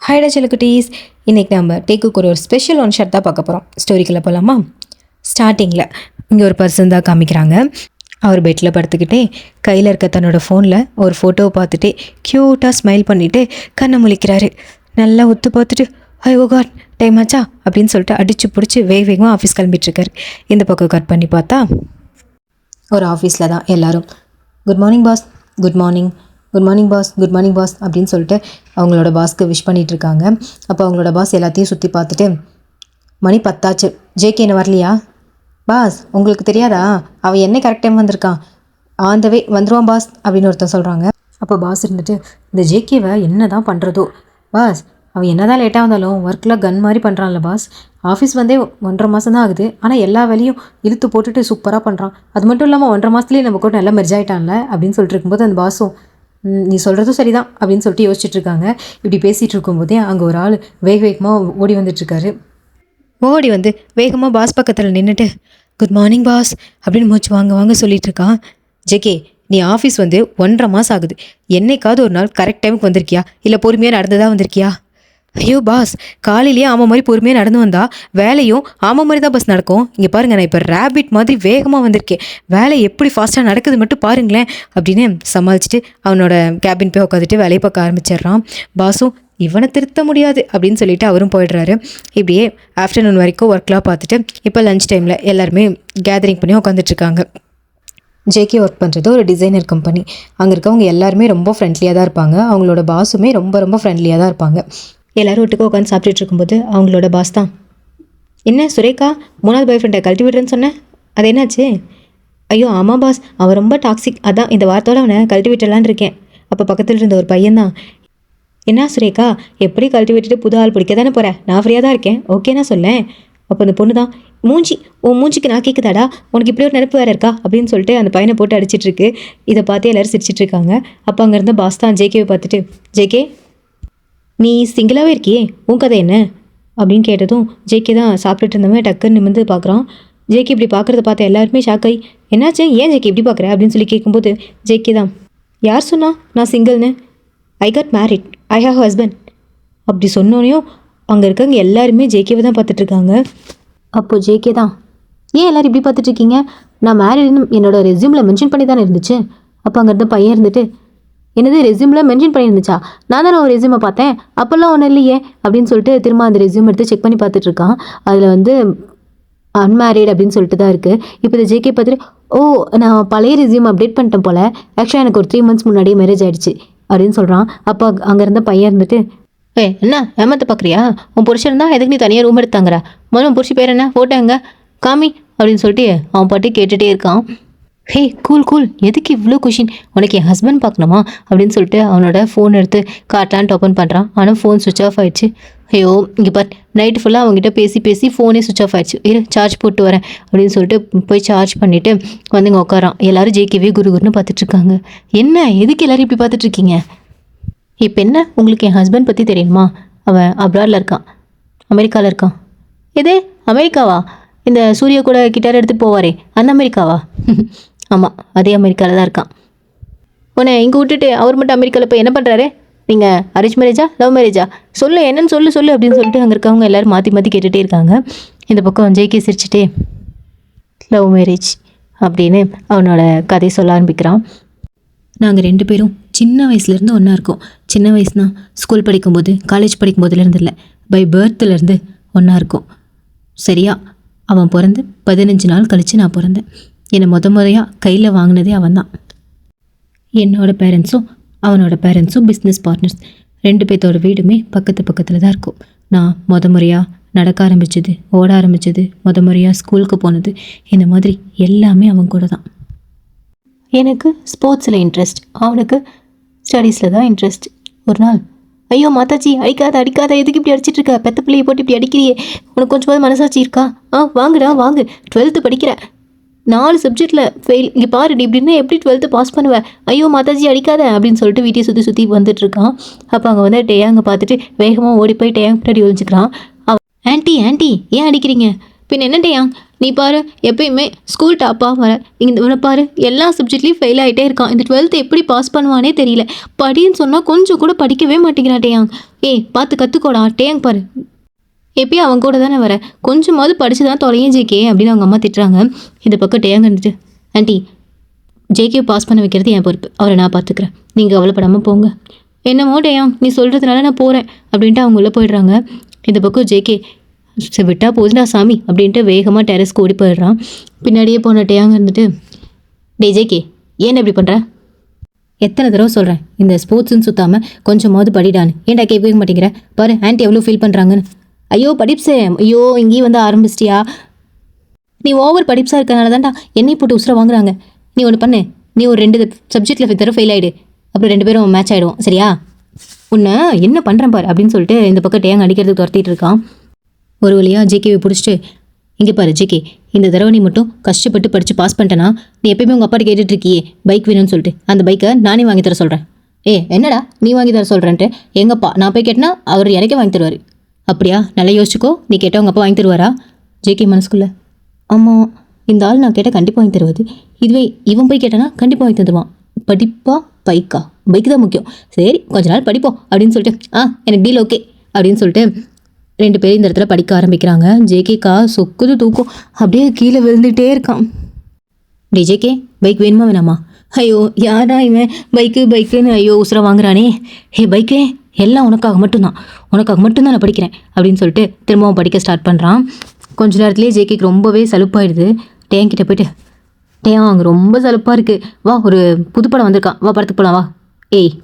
ஹைடா செல்லக்குட்டீஸ், இன்றைக்கி நம்ம டேக்குக்கு ஒரு ஸ்பெஷல் ஒன் ஷாட் தான் பார்க்க போகிறோம். ஸ்டோரிக்குள்ளே போகலாமா? ஸ்டார்டிங்கில் இங்கே ஒரு பர்சன் தான் காமிக்கிறாங்க. அவர் பெட்டில் படுத்துக்கிட்டே கையில் இருக்க தன்னோட ஃபோனில் ஒரு ஃபோட்டோவை பார்த்துட்டே க்யூட்டாக ஸ்மைல் பண்ணிவிட்டு கண்ணை முழிக்கிறாரு. நல்லா ஒத்து பார்த்துட்டு ஐயோ காட் டைம் ஆச்சா அப்படின்னு சொல்லிட்டு அடித்து பிடிச்சி வேகமாக ஆஃபீஸ் கிளம்பிட்டுருக்காரு. இந்த பக்கம் கட் பண்ணி பார்த்தா ஒரு ஆஃபீஸில் தான் எல்லோரும் good morning boss, good morning, good morning boss, good morning boss அப்படின்னு சொல்லிட்டு அவங்களோட பாஸ்க்கு விஷ் பண்ணிகிட்ருக்காங்க. அப்போ அவங்களோட பாஸ் எல்லாத்தையும் சுற்றி பார்த்துட்டு மணி 10 ஆச்சு, ஜேகே என்ன வரலையா? பாஸ் உங்களுக்கு தெரியாதா, அவன் என்ன கரெக்ட் டைம் வந்திருக்கான், ஆந்தவே வந்துடுவான் பாஸ் அப்படின்னு ஒருத்தன் சொல்கிறாங்க. அப்போ பாஸ் இருந்துட்டு இந்த ஜேகேவை என்ன தான் பண்ணுறதோ பாஸ், அவன் என்ன தான் லேட்டாக வந்தாலும் ஒர்க்கில் கன் மாதிரி பண்ணுறான்ல பாஸ், ஆஃபீஸ் வந்தே 1.5 மாதம் தான் ஆகுது, ஆனால் எல்லா வேலையும் இழுத்து போட்டுட்டு சூப்பராக பண்ணுறான். அது மட்டும் இல்லாமல் 1.5 மாதத்துலேயே நம்ம கூட நல்லா மெர்ஜ் ஆகிட்டான்ல அப்படின்னு சொல்லிட்டு இருக்கும்போது அந்த பாஸும் நீ சொல்கிறதும் சரிதான் அப்படின்னு சொல்லிட்டு யோசிச்சுட்டு இருக்காங்க. இப்படி பேசிகிட்டு இருக்கும்போதே அங்கே ஒரு ஆள் வேகமாக ஓடி வந்துட்டுருக்காரு. ஓடி வந்து வேகமாக பாஸ் பக்கத்தில் நின்றுட்டு குட் மார்னிங் பாஸ் அப்படின்னு மூச்சு வாங்க சொல்லிட்டு இருக்கான். ஜேகே, நீ ஆஃபீஸ் வந்து 1.5 மாதம் ஆகுது, என்னைக்காவது ஒரு நாள் கரெக்ட் டைமுக்கு வந்திருக்கியா, இல்லை பொறுமையாக நடந்துதான் வந்திருக்கியா? ஐயோ பாஸ், காலையிலேயே ஆமாம் மாதிரி பொறுமையாக நடந்து வந்தா வேலையும் ஆமாம் மாதிரி தான் பஸ் நடக்கும். இங்கே பாருங்கள், நான் இப்போ ரேபிட் மாதிரி வேகமாக வந்திருக்கேன், வேலை எப்படி ஃபாஸ்ட்டாக நடக்குது மட்டும் பாருங்களேன் அப்படின்னு சமாளிச்சுட்டு அவனோட கேபின் போய் உட்காந்துட்டு வேலையை பார்க்க ஆரம்பிச்சிடுறான். பாஸும் இவனை திருத்த முடியாது அப்படின்னு சொல்லிட்டு அவரும் போயிடுறாரு. இப்படியே ஆஃப்டர்நூன் வரைக்கும் ஒர்க்லாம் பார்த்துட்டு இப்போ லஞ்ச் டைமில் எல்லாருமே கேதரிங் பண்ணி உட்காந்துட்ருக்காங்க. ஜேகே ஒர்க் பண்ணுறது ஒரு டிசைனர் கம்பெனி. அங்கே இருக்கவங்க எல்லாருமே ரொம்ப ஃப்ரெண்ட்லியாக தான் இருப்பாங்க. அவங்களோட பாஸுமே ரொம்ப ஃப்ரெண்ட்லியாக தான் இருப்பாங்க. எல்லோரும் ஒட்டுக்க உட்காந்து சாப்பிட்டுட்டு இருக்கும்போது அவங்களோட பாஸ் தான், என்ன சுரேகா 3வது பாய் ஃப்ரெண்டை கழட்டி விடுறேன்னு சொன்னேன், அது என்னாச்சு? ஐயோ ஆமாம் பாஸ், அவன் ரொம்ப டாக்ஸிக், அதான் இந்த வாரத்தோடு அவனை கழட்டி விட்டுலான்னு இருக்கேன். அப்போ பக்கத்தில் இருந்த ஒரு பையன் தான், என்ன சுரேகா எப்படி கழட்டி விட்டுட்டு புது ஆள் பிடிக்க தானே போகிறேன், நான் ஃப்ரீயாக தான் இருக்கேன், ஓகேனா சொல்லேன். அப்போ அந்த பொண்ணு தான், மூஞ்சிக்கு நான் கேட்குதாடா, உனக்கு இப்படி ஒரு நினைப்பு வேறு இருக்கா அப்படின்னு சொல்லிட்டு அந்த பையனை போட்டு அடிச்சிட்ருக்கு. இதை பார்த்து எல்லோரும் சிரிச்சிட்ருக்காங்க. அப்போ அங்கே இருந்த பாஸ் தான் ஜேகேவை பார்த்துட்டு, ஜேகே நீ சிங்கிளாகவே இருக்கியே, உன் கதை என்ன அப்படின்னு கேட்டதும் ஜேகே தான் சாப்பிட்டுட்டு இருந்தவன் டக்குன்னு நிமிர்ந்து பார்க்குறான். ஜேகே இப்படி பார்க்குறத பார்த்து எல்லாருமே ஷாக் ஆகி என்னாச்சு, ஏன் ஜேகே இப்படி பார்க்குற அப்படின்னு சொல்லி கேட்கும்போது ஜேகே தான், யார் சொன்னா நான் சிங்கிள்னு, I got married, I have husband அப்படி சொன்னோனையும் அங்கே இருக்கவங்க எல்லாருமே ஜேகேவை தான் பார்த்துட்ருக்காங்க. அப்போது ஜேகே தான், ஏன் எல்லோரும் இப்படி பார்த்துட்ருக்கீங்க, நான் மேரிட்னு என்னோட ரெஸ்யூமில் மென்ஷன் பண்ணி தானே இருந்துச்சு. அப்போ அங்கே இருந்த பையன் இருந்துட்டு, என்னது ரெஸ்யூமில் மென்ஷன் பண்ணியிருந்துச்சா, நான் தானே ஒரு ரெஸ்யூமை பார்த்தேன், அப்போல்லாம் ஒன்றும் இல்லையே அப்படின்னு சொல்லிட்டு திரும்ப அந்த ரெஸ்யூம் எடுத்து செக் பண்ணி பார்த்துட்ருக்கான். அதில் வந்து அன்மேரிட் அப்படின்னு சொல்லிட்டு தான் இருக்குது. இப்போ இந்த ஜேகே பார்த்துட்டு, ஓ நான் பழைய ரெஸ்யூம் அப்டேட் பண்ணிட்டேன் போல், ஆக்சுவலாக எனக்கு ஒரு 3 months முன்னாடியே மேரேஜ் ஆகிடுச்சு அப்படின்னு சொல்கிறான். அப்போ அங்கே இருந்த பையன் இருந்துட்டு, என்ன ஏமாத்த பார்க்குறியா, உன் புருஷன் இருந்தால் எதுக்கு நீ தனியாக ரூம் எடுத்தாங்கிற, முதல்ல உன் புருஷன் பேர் என்ன, ஃபோட்டோ எங்க காமி அப்படின்னு சொல்லிட்டு அவன் பாட்டு கேட்டுகிட்டே இருக்கான். ஹே கூல் எதுக்கு இவ்வளோ கொஷின், உனக்கு என் ஹஸ்பண்ட் பார்க்கணுமா அப்படின்னு சொல்லிட்டு அவனோட ஃபோன் எடுத்து காட்டான்ட்டு ஓப்பன் பண்ணுறான். ஆனால் ஃபோன் சுவிச் ஆஃப் ஆகிடுச்சு. ஐயோ இங்கே பார், நைட்டு ஃபுல்லாக அவங்ககிட்ட பேசி ஃபோனே சுவிச் ஆஃப் ஆகிடுச்சு, சார்ஜ் போட்டு வரேன் அப்படின்னு சொல்லிட்டு போய் சார்ஜ் பண்ணிவிட்டு வந்து இங்கே உட்காரான். எல்லோரும் ஜேகேவே குருன்னு பார்த்துட்ருக்காங்க. என்ன எதுக்கு எல்லோரும் இப்படி பார்த்துட்ருக்கீங்க, இப்போ என்ன உங்களுக்கு என் ஹஸ்பண்ட் பற்றி தெரியுமா, அவன் அப்ராடில் இருக்கான், அமெரிக்காவில் இருக்கான். எது அமெரிக்காவா, இந்த சூர்யா கூட கிட்டார் எடுத்துகிட்டு போவாரே அந்த அமெரிக்காவா? ஆமாம் அதே அமெரிக்காவில் தான் இருக்கான். உன்னை இங்கே விட்டுட்டு அவர் மட்டும் அமெரிக்காவில் போய் என்ன பண்ணுறாரு, நீங்கள் அரேஞ்ச் மேரேஜா லவ் மேரேஜா, சொல்லு என்னன்னு சொல்லு அப்படின்னு சொல்லிட்டு அங்கே இருக்கவங்க எல்லோரும் மாற்றி கேட்டுகிட்டே இருக்காங்க. இந்த பக்கம் ஜேகே சிரிச்சிட்டே லவ் மேரேஜ் அப்படின்னு அவனோட கதையை சொல்ல ஆரம்பிக்கிறான். நாங்கள் 2 பேரும் சின்ன வயசுலேருந்து ஒன்றா இருக்கோம். சின்ன வயசுனா ஸ்கூல் படிக்கும்போது காலேஜ் படிக்கும்போதுலேருந்து இல்லை, பை பர்த்லேருந்து ஒன்றா இருக்கோம். சரியா அவன் பிறந்து 15 நாள் கழித்து நான் பிறந்தேன். என்னை முறையாக கையில் வாங்கினதே அவன் தான். என்னோட பேரண்ட்ஸும் அவனோட பேரண்ட்ஸும் பிஸ்னஸ் பார்ட்னர்ஸ். 2 பேர்த்தோட வீடுமே பக்கத்தில் தான் இருக்கும். நான் முறையாக நடக்க ஆரம்பித்தது, ஓட ஆரம்பித்தது, முறையாக ஸ்கூலுக்கு போனது, இந்த மாதிரி எல்லாமே அவன் கூட தான். எனக்கு ஸ்போர்ட்ஸில் இன்ட்ரெஸ்ட், அவனுக்கு ஸ்டடீஸில் தான் இன்ட்ரெஸ்ட். ஒரு நாள், ஐயோ மாதாஜி அடிக்காத எதுக்கு இப்படி அடிச்சிட்ருக்க, பெத்த பிள்ளையை போட்டு இப்படி அடிக்கிறியே, உனக்கு கொஞ்சமாவது மனசாட்சி இருக்கா, வாங்கு 12th படிக்கிற, 4 சப்ஜெக்டில் ஃபெயில், இங்கே பாருடி இப்படின்னா எப்படி 12th பாஸ் பண்ணுவேன், ஐயோ மாதாஜி அடிக்காத அப்படின்னு சொல்லிட்டு வீட்டையை சுற்றி வந்துட்டுருக்கான். அப்போ அங்கே டேயாங்க பார்த்துட்டு வேகமாக ஓடி போய் டேயாங்க பின்னாடி ஒழிஞ்சிக்கிறான். ஆண்டி ஏன் அடிக்கிறீங்க, பின் என்னட்டையா நீ பாரு எப்பயுமே ஸ்கூல் டாப்பாக வர இவனை பாரு எல்லா சப்ஜெக்ட்லேயும் ஃபெயில் ஆகிட்டே இருக்கான். இந்த 12th எப்படி பாஸ் பண்ணுவானே தெரியல. படின்னு சொன்னால் கொஞ்சம் கூட படிக்கவே மாட்டேங்கிறான். ஏய் பார்த்து கற்றுக்கோடா டேயாங் பாரு, எப்பயும் அவன் கூட தானே வர, கொஞ்சமாவது படிச்சு தான் தொலையும் ஜேகே அப்படின்னு அவங்க அம்மா திட்டுறாங்க. இந்த பக்கம் டேயாங் இருந்துட்டு, ஆண்டி ஜேகே பாஸ் பண்ண வைக்கிறது என் பொறுப்பு, அவரை நான் பார்த்துக்கிறேன், நீங்கள் கவலைப்படாமல் போங்க. என்னமோ டேயாங் நீ சொல்கிறதுனால நான் போகிறேன் அப்படின்ட்டு அவங்க உள்ளே போயிடுறாங்க. இந்த பக்கம் ஜேகே விட்டா போதுடா சாமி அப்படின்ட்டு வேகமாக டெரஸ்க்கு ஓடி போயிடுறான். பின்னாடியே போன டேயாங் இருந்துட்டு, டே ஜேகே ஏன் இப்படி பண்ணுற? எத்தனை தடவை சொல்கிறேன் இந்த ஸ்போர்ட்ஸ்ன்னு சுற்றாமல் கொஞ்சமாவது படிடான்னு, ஏன்டா கேட்கவே மாட்டேங்கிற? பாரு ஆண்டி எவ்வளோ ஃபீல் பண்ணுறாங்கன்னு. ஐயோ படிப்ஸே, ஐயோ இங்கேயும் வந்து ஆரம்பிச்சிட்டியா? நீ ஓவர் படிப்ஸாக இருக்கனால தான்டா என்னை போட்டு உசுர வாங்குறாங்க. நீ ஒன்று பண்ணு, நீ ஒரு 2 சப்ஜெக்டில் தடவை ஃபெயில் ஆகிடு, அப்புறம் 2 பேரும் மேட்ச் ஆகிடுவோம் சரியா? உன்னை என்ன பண்ணுறேன் பாரு அப்படின்னு சொல்லிட்டு இந்த பக்கம் டேயாங் அடிக்கிறதுக்கு துரத்திட்டு இருக்கான். ஒரு வழியாக ஜேகேவை பிடிச்சிட்டு, இங்கே பாரு ஜேகே, இந்த தடவை நீ மட்டும் கஷ்டப்பட்டு படித்து பாஸ் பண்ணிட்டேன்னா நீ எப்பயுமே உங்கள் அப்பாட்ட கேட்டுட்ருக்கியே பைக் வேணும்னு சொல்லிட்டு, அந்த பைக்கை நானே வாங்கி தர சொல்கிறேன். என்னடா நீ வாங்கி தர சொல்கிறேன்ட்டு, எங்கப்பா நான் போய் கேட்டனா அவர் எனக்கே வாங்கி தருவார். அப்படியா? நல்லா யோசிச்சுக்கோ, நீ கேட்டால் உங்கள் அப்பா வாங்கி தருவாரா? ஜேகே மனசுக்குள்ள, ஆமாம் இந்த ஆள் நான் கேட்டால் கண்டிப்பாக வாங்கி தருவது, இதுவே இவன் போய் கேட்டானா கண்டிப்பாக வாங்கி தந்துடுவான். படிப்பா பைக்கா? பைக்கு தான் முக்கியம், சரி கொஞ்ச நாள் படிப்போம் அப்படின்னு சொல்லிட்டு, எனக்கு டீல் ஓகே அப்படின்னு சொல்லிட்டு 2 பேரும் இந்த இடத்துல படிக்க ஆரம்பிக்கிறாங்க. ஜேகேக்கா சொக்குது தூக்கம், அப்படியே கீழே விழுந்துகிட்டே இருக்கான். டே ஜேகே பைக் வேணுமா வேணாமா? ஐயோ யாரா இவன் பைக்குன்னு ஐயோ உசுர வாங்குறானே. பைக்கே எல்லாம் உனக்காக மட்டும்தான் நான் படிக்கிறேன் அப்படின்னு சொல்லிட்டு திரும்பவும் படிக்க ஸ்டார்ட் பண்ணுறான். கொஞ்ச நேரத்துலேயே ஜேகேக்கு ரொம்பவே சலுப்பாயிடுது. டேங்கிட்ட போயிட்டு, அங்கே ரொம்ப சலுப்பாக இருக்குது, வா ஒரு புது படம் வந்திருக்கான், வா படத்துக்கு போகலாம் வா.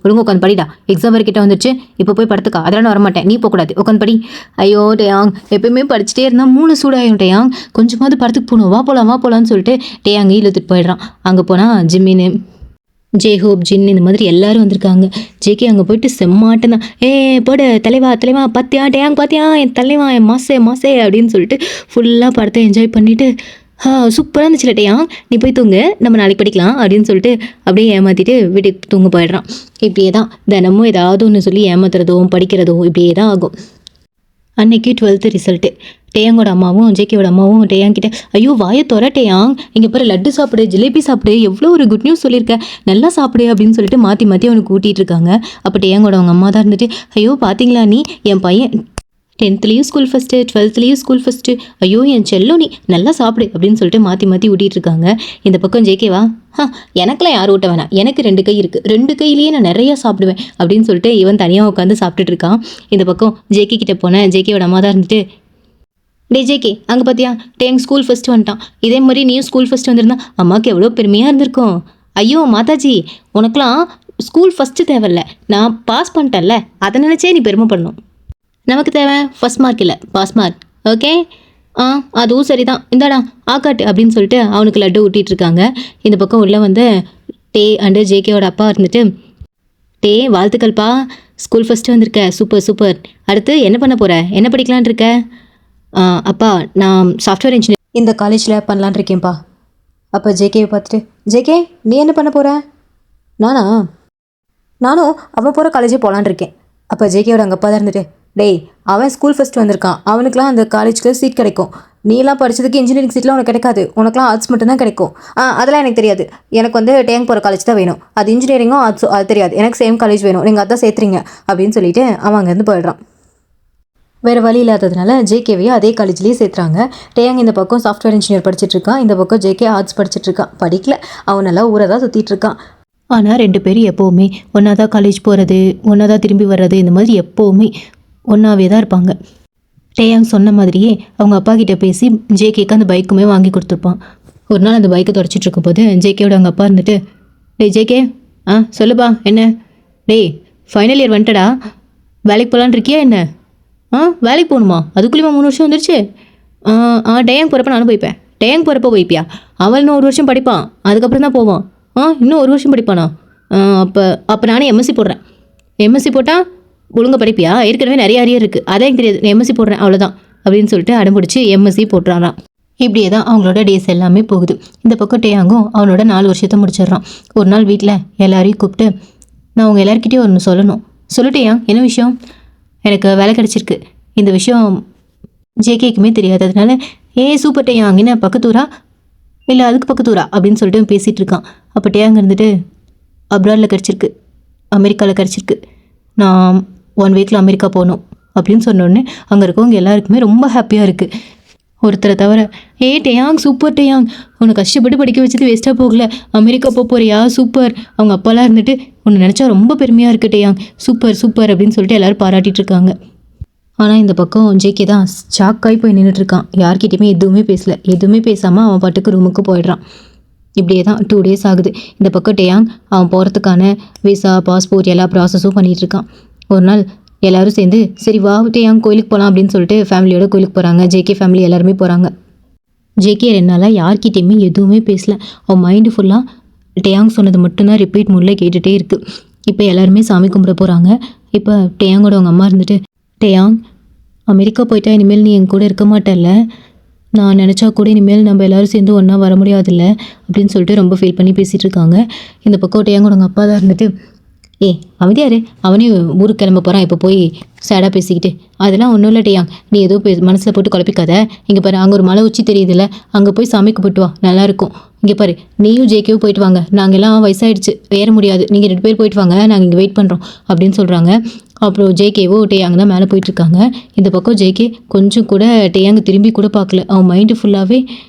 ஒழுங்கு உட்காந்து படிடா, எக்ஸாம் வரை கிட்ட வந்துருச்சு, இப்போ போய் படத்துக்கா, அதெல்லாம் நான் வரமாட்டேன், நீ போகக்கூடாது, உட்காந்து படி. ஐயோ டேயாங் எப்பயுமே படிச்சுட்டே இருந்தால் மூளை சூடாகும் டேயாங், கொஞ்சமாவது படத்துக்கு போகணும், வா போகலான்னு சொல்லிட்டு டேயாங்க இழுத்துட்டு போயிடுறான். அங்கே போனால் ஜிம்மின்னு ஜேஹோப் ஜின் இந்த மாதிரி எல்லாரும் வந்திருக்காங்க. ஜேகே அங்கே போயிட்டு செம்மாட்டம் தான், போடு தலைவா பாத்தியா டேயாங் பாத்தியா என் தலைவா என் மாசே அப்படின்னு சொல்லிட்டு ஃபுல்லாக படத்தை என்ஜாய் பண்ணிவிட்டு, சூப்பராக இருந்துச்சு டேயாங், நீ போய் தூங்கு, நம்ம நாளைக்கு படிக்கலாம் அப்படின்னு சொல்லிட்டு அப்படியே ஏமாற்றிட்டு வீட்டுக்கு தூங்க போயிடுறான். இப்படியே தான் தினமும் ஏதாவது ஒன்று சொல்லி ஏமாத்துறதும் படிக்கிறதும் இப்படியே தான் ஆகும். அன்னைக்கு 12th ரிசல்ட்டு. டேயாங்கோட அம்மாவும் ஜேகேவோட அம்மாவும் டேயாங்கிட்ட, ஐயோ வாயை தோற டேயாங், இங்கே பாரு லட்டு சாப்பிடு, ஜிலேபி சாப்பிடு, எவ்வளோ ஒரு குட் நியூஸ் சொல்லியிருக்கேன், நல்லா சாப்பிடு அப்படின்னு சொல்லிட்டு மாற்றி அவனுக்கு கூட்டிகிட்டு இருக்காங்க. அப்போ டேயாங்கோட அவங்க அம்மா தான் இருந்துட்டு, ஐயோ பார்த்தீங்களா நீ என் பையன் 10th school first 12th school first, ஐயோ என் செல்லும் நீ நல்லா சாப்பிடு அப்படின்னு சொல்லிட்டு மாற்றி ஊட்டிகிட்டு இருக்காங்க. இந்த பக்கம் ஜேகேவா, எனக்கெல்லாம் யார் ஊட்ட வேணாம், எனக்கு 2 கை இருக்குது, 2 கையிலேயே நான் நிறையா சாப்பிடுவேன் அப்படின்னு சொல்லிட்டு இவன் தனியாக உட்காந்து சாப்பிட்டுட்டு இருக்கான். இந்த பக்கம் ஜேகே கிட்டே போனேன். ஜேகேவோட அம்மா தான் இருந்துட்டு, டே ஜேகே அங்கே பார்த்தியா டேங் ஸ்கூல் ஃபஸ்ட்டு வந்துட்டான், இதே மாதிரி நீயும் ஸ்கூல் ஃபஸ்ட்டு வந்திருந்தா அம்மாவுக்கு எவ்வளோ பெருமையாக இருந்திருக்கும். ஐயோ மாதாஜி உனக்கெலாம் ஸ்கூல் ஃபஸ்ட்டு தேவையில்ல, நான் பாஸ் பண்ணிட்டேன்ல, அதை நினச்சே நீ பெருமை பண்ணணும். நமக்கு தேவை ஃபஸ்ட் மார்க் இல்லை பாஸ் மார்க், ஓகே? அதுவும் சரிதான், இந்தாடா ஆக்காட்டு அப்படின்னு சொல்லிட்டு அவனுக்கு லட்டு ஊட்டிகிட்டு இருக்காங்க. இந்த பக்கம் உள்ளே வந்து டே அண்டு ஜேகேவோட அப்பா இருந்துட்டு, டே வாழ்த்துக்கள்ப்பா, ஸ்கூல் ஃபஸ்ட்டு வந்திருக்க, சூப்பர், அடுத்து என்ன பண்ண போகிற, என்ன படிக்கலான் இருக்க? அப்பா நான் சாஃப்ட்வேர் இன்ஜினியர் இந்த காலேஜில் பண்ணலான் இருக்கேன்ப்பா. அப்போ ஜேகேவை பார்த்துட்டு, ஜேகே நீ என்ன பண்ண போகிற? நானும் அவன் போகிற காலேஜே போகலான் இருக்கேன். அப்போ ஜேகேவோட அங்கே அப்பா தான் இருந்துட்டு, டேய் அவன் ஸ்கூல் ஃபஸ்ட் வந்திருக்கான், அவனுக்குலாம் அந்த காலேஜுக்கு சீட் கிடைக்கும், நீலாம் படித்ததுக்கு இன்ஜினியரிங் சீட்லாம் உனக்கு கிடைக்காது, உனக்குலாம் ஆர்ட்ஸ் மட்டும்தான் கிடைக்கும். அதெல்லாம் எனக்கு தெரியாது, எனக்கு வந்து டேங் போகிற காலேஜ் தான் வேணும், அது இன்ஜினியரிங்கும் ஆர்ட்ஸோ அது தெரியாது, எனக்கு சேம் காலேஜ் வேணும், நீங்கள் அதான் சேர்த்துறீங்க அப்படின்னு சொல்லிட்டு அவன் அங்கேருந்து போயிடுறான். வேறு வழி இல்லாததுனால ஜேகேவையும் அதே காலேஜ்லேயே சேர்த்துறாங்க. டேயாங் இந்த பக்கம் சாஃப்ட்வேர் இன்ஜினியர் படிச்சுட்ருக்கான், இந்த பக்கம் ஜேகே ஆர்ட்ஸ் படிச்சுட்ருக்கான். படிக்கல, அவன் நல்லா ஊரை தான் சுற்றிட்டு இருக்கான். ஆனால் 2 பேரும் எப்போவுமே ஒன்றா தான் காலேஜ் போகிறது, ஒன்றா தான் திரும்பி வர்றது, இந்த மாதிரி எப்போவுமே ஒன்றாவே தான் இருப்பாங்க. டேயாங் சொன்ன மாதிரியே அவங்க அப்பா கிட்டே பேசி ஜேகேக்கு அந்த பைக்குமே வாங்கி கொடுத்துருப்பான். ஒரு நாள் அந்த பைக்கை தொடச்சிட்டு இருக்கும்போது ஜேகேவோட அவங்க அப்பா இருந்துட்டு, டேய் ஜேகே சொல்லுப்பா என்ன? டேய் ஃபைனல் இயர் வந்துட்டடா, வேலைக்கு போகலான் இருக்கியா என்ன? வேலைக்கு போகணுமா? அதுக்குள்ளேயுமா 3 வருஷம் வந்துருச்சு? டேயாங் போகிறப்ப நானும் போய்ப்பேன். டேயாங் போகிறப்ப போய்ப்பியா? அவள் இன்னும் 1 வருஷம் படிப்பான், அதுக்கப்புறம் தான் போவான். இன்னும் 1 வருஷம் படிப்பானா? அப்போ நானே எம்எஸ்சி போடுறேன். எம்எஸ்சி போட்டால் ஒழுங்காக படிப்பியா? ஏற்கனவே நிறைய அரியர் இருக்குது, அதான் எனக்கு தெரியாது, நான் எம்எஸ்சி போடுறேன் அவ்வளோதான் அப்படின்னு சொல்லிட்டு அடம்பிடிச்சி எம்எஸ்சி போட்டுறாராம். இப்படியே தான் அவங்களோட டேஸ் எல்லாமே போகுது. இந்த பக்கம் டேயாங்கும் அவனோட 4 வருஷத்தை முடிச்சிடுறான். ஒரு நாள் வீட்டில் எல்லாரையும் கூப்பிட்டு, நான் உங்கள் எல்லாருக்கிட்டேயும் ஒன்று சொல்லணும். சொல்லிட்டேயா? என்ன விஷயம்? எனக்கு வேலை கிடச்சிருக்கு. இந்த விஷயம் ஜேகேக்குமே தெரியாது, அதனால சூப்பர் டேயாங், என்ன பக்கத்தூரா இல்லை அதுக்கு பக்கத்தூரா அப்படின்னு சொல்லிட்டு பேசிகிட்டு இருக்கான். அப்போ டேயாங் இருந்துட்டு அப்ராடில் கிடச்சிருக்கு, அமெரிக்காவில் கிடச்சிருக்கு, நான் 1 வீக்கில் அமெரிக்கா போகணும் அப்படின்னு சொன்னோடனே அங்கே இருக்கவங்க எல்லாருக்குமே ரொம்ப ஹாப்பியாக இருக்குது, ஒருத்தரை தவிர. டேயாங் சூப்பர் டேயாங், உன்னை கஷ்டப்பட்டு படிக்க வச்சது வேஸ்ட்டாக போகல, அமெரிக்கா போறியா, சூப்பர். அவங்க அப்பாலாம் இருந்துட்டு உன்னை நினச்சா ரொம்ப பெருமையாக இருக்குது டேயாங், சூப்பர் சூப்பர் அப்படின்னு சொல்லிட்டு எல்லோரும் பாராட்டிட்டு இருக்காங்க. ஆனால் இந்த பக்கம் ஜேகே தான் ஷாக்காகி போய் நின்றுட்டுருக்கான். யார்கிட்டையுமே எதுவுமே பேசல, எதுவுமே பேசாமல் அவன் பாட்டுக்கு ரூமுக்கு போயிடுறான். இப்படியே தான் 2 days ஆகுது. இந்த பக்கம் டேயாங் அவன் போகிறதுக்கான விசா, பாஸ்போர்ட் எல்லா ப்ராசஸும் பண்ணிகிட்ருக்கான். ஒரு நாள் எல்லோரும் சேர்ந்து சரி வா டேயாங் கோயிலுக்கு போகலாம் அப்படின்னு சொல்லிட்டு ஃபேமிலியோட கோயிலுக்கு போகிறாங்க. ஜேகே ஃபேமிலி எல்லாருமே போகிறாங்க. ஜேகே 2 நாளாக யார்கிட்டையுமே எதுவுமே பேசல. அவன் மைண்டு ஃபுல்லாக டேயாங் சொன்னது மட்டும்தான் ரிப்பீட் மூடில் கேட்டுகிட்டே இருக்குது. இப்போ எல்லாருமே சாமி கும்பிட போகிறாங்க. இப்போ டேயாங்கோட அவங்க அம்மா இருந்துட்டு, டேயாங் அமெரிக்கா போயிட்டா இனிமேல் நீ என் கூட இருக்க மாட்டேல்ல, நான் நினச்சா கூட இனிமேல் நம்ம எல்லோரும் சேர்ந்து ஒன்றா வர முடியாதுல்ல அப்படின்னு சொல்லிட்டு ரொம்ப ஃபீல் பண்ணி பேசிகிட்டு இருக்காங்க. இந்த பக்கம் டேயாங்கோட அவங்க அப்பா தான் இருந்துட்டு, அமைதியாரு, அவனே ஊருக்கு கிளம்ப போகிறான், இப்போ போய் சேடாக பேசிக்கிட்டு, அதெல்லாம் ஒன்றும் இல்லை டேயாங், நீ ஏதோ மனசில் போட்டு குழப்பிக்காத. இங்கே பாரு, அங்கே ஒரு மலை உச்சி தெரியுதுல்ல, அங்கே போய் சாமி கும்பிட்டு வா, நல்லாயிருக்கும். இங்கே பாரு, நீயும் ஜேகேவும் போயிட்டு வாங்க, நாங்கள் எல்லாம் வயசாகிடுச்சு, ஏற முடியாது, நீங்கள் 2 பேர் போயிட்டு வாங்க, நாங்கள் இங்கே வெயிட் பண்ணுறோம் அப்படின்னு சொல்கிறாங்க. அப்புறம் ஜேகேவோ டேயாங் தான் மேலே போயிட்டுருக்காங்க. இந்த பக்கம் ஜேகே கொஞ்சம் கூட டேயாங் திரும்பி கூட பார்க்கல. அவன் மைண்டு ஃபுல்லாகவே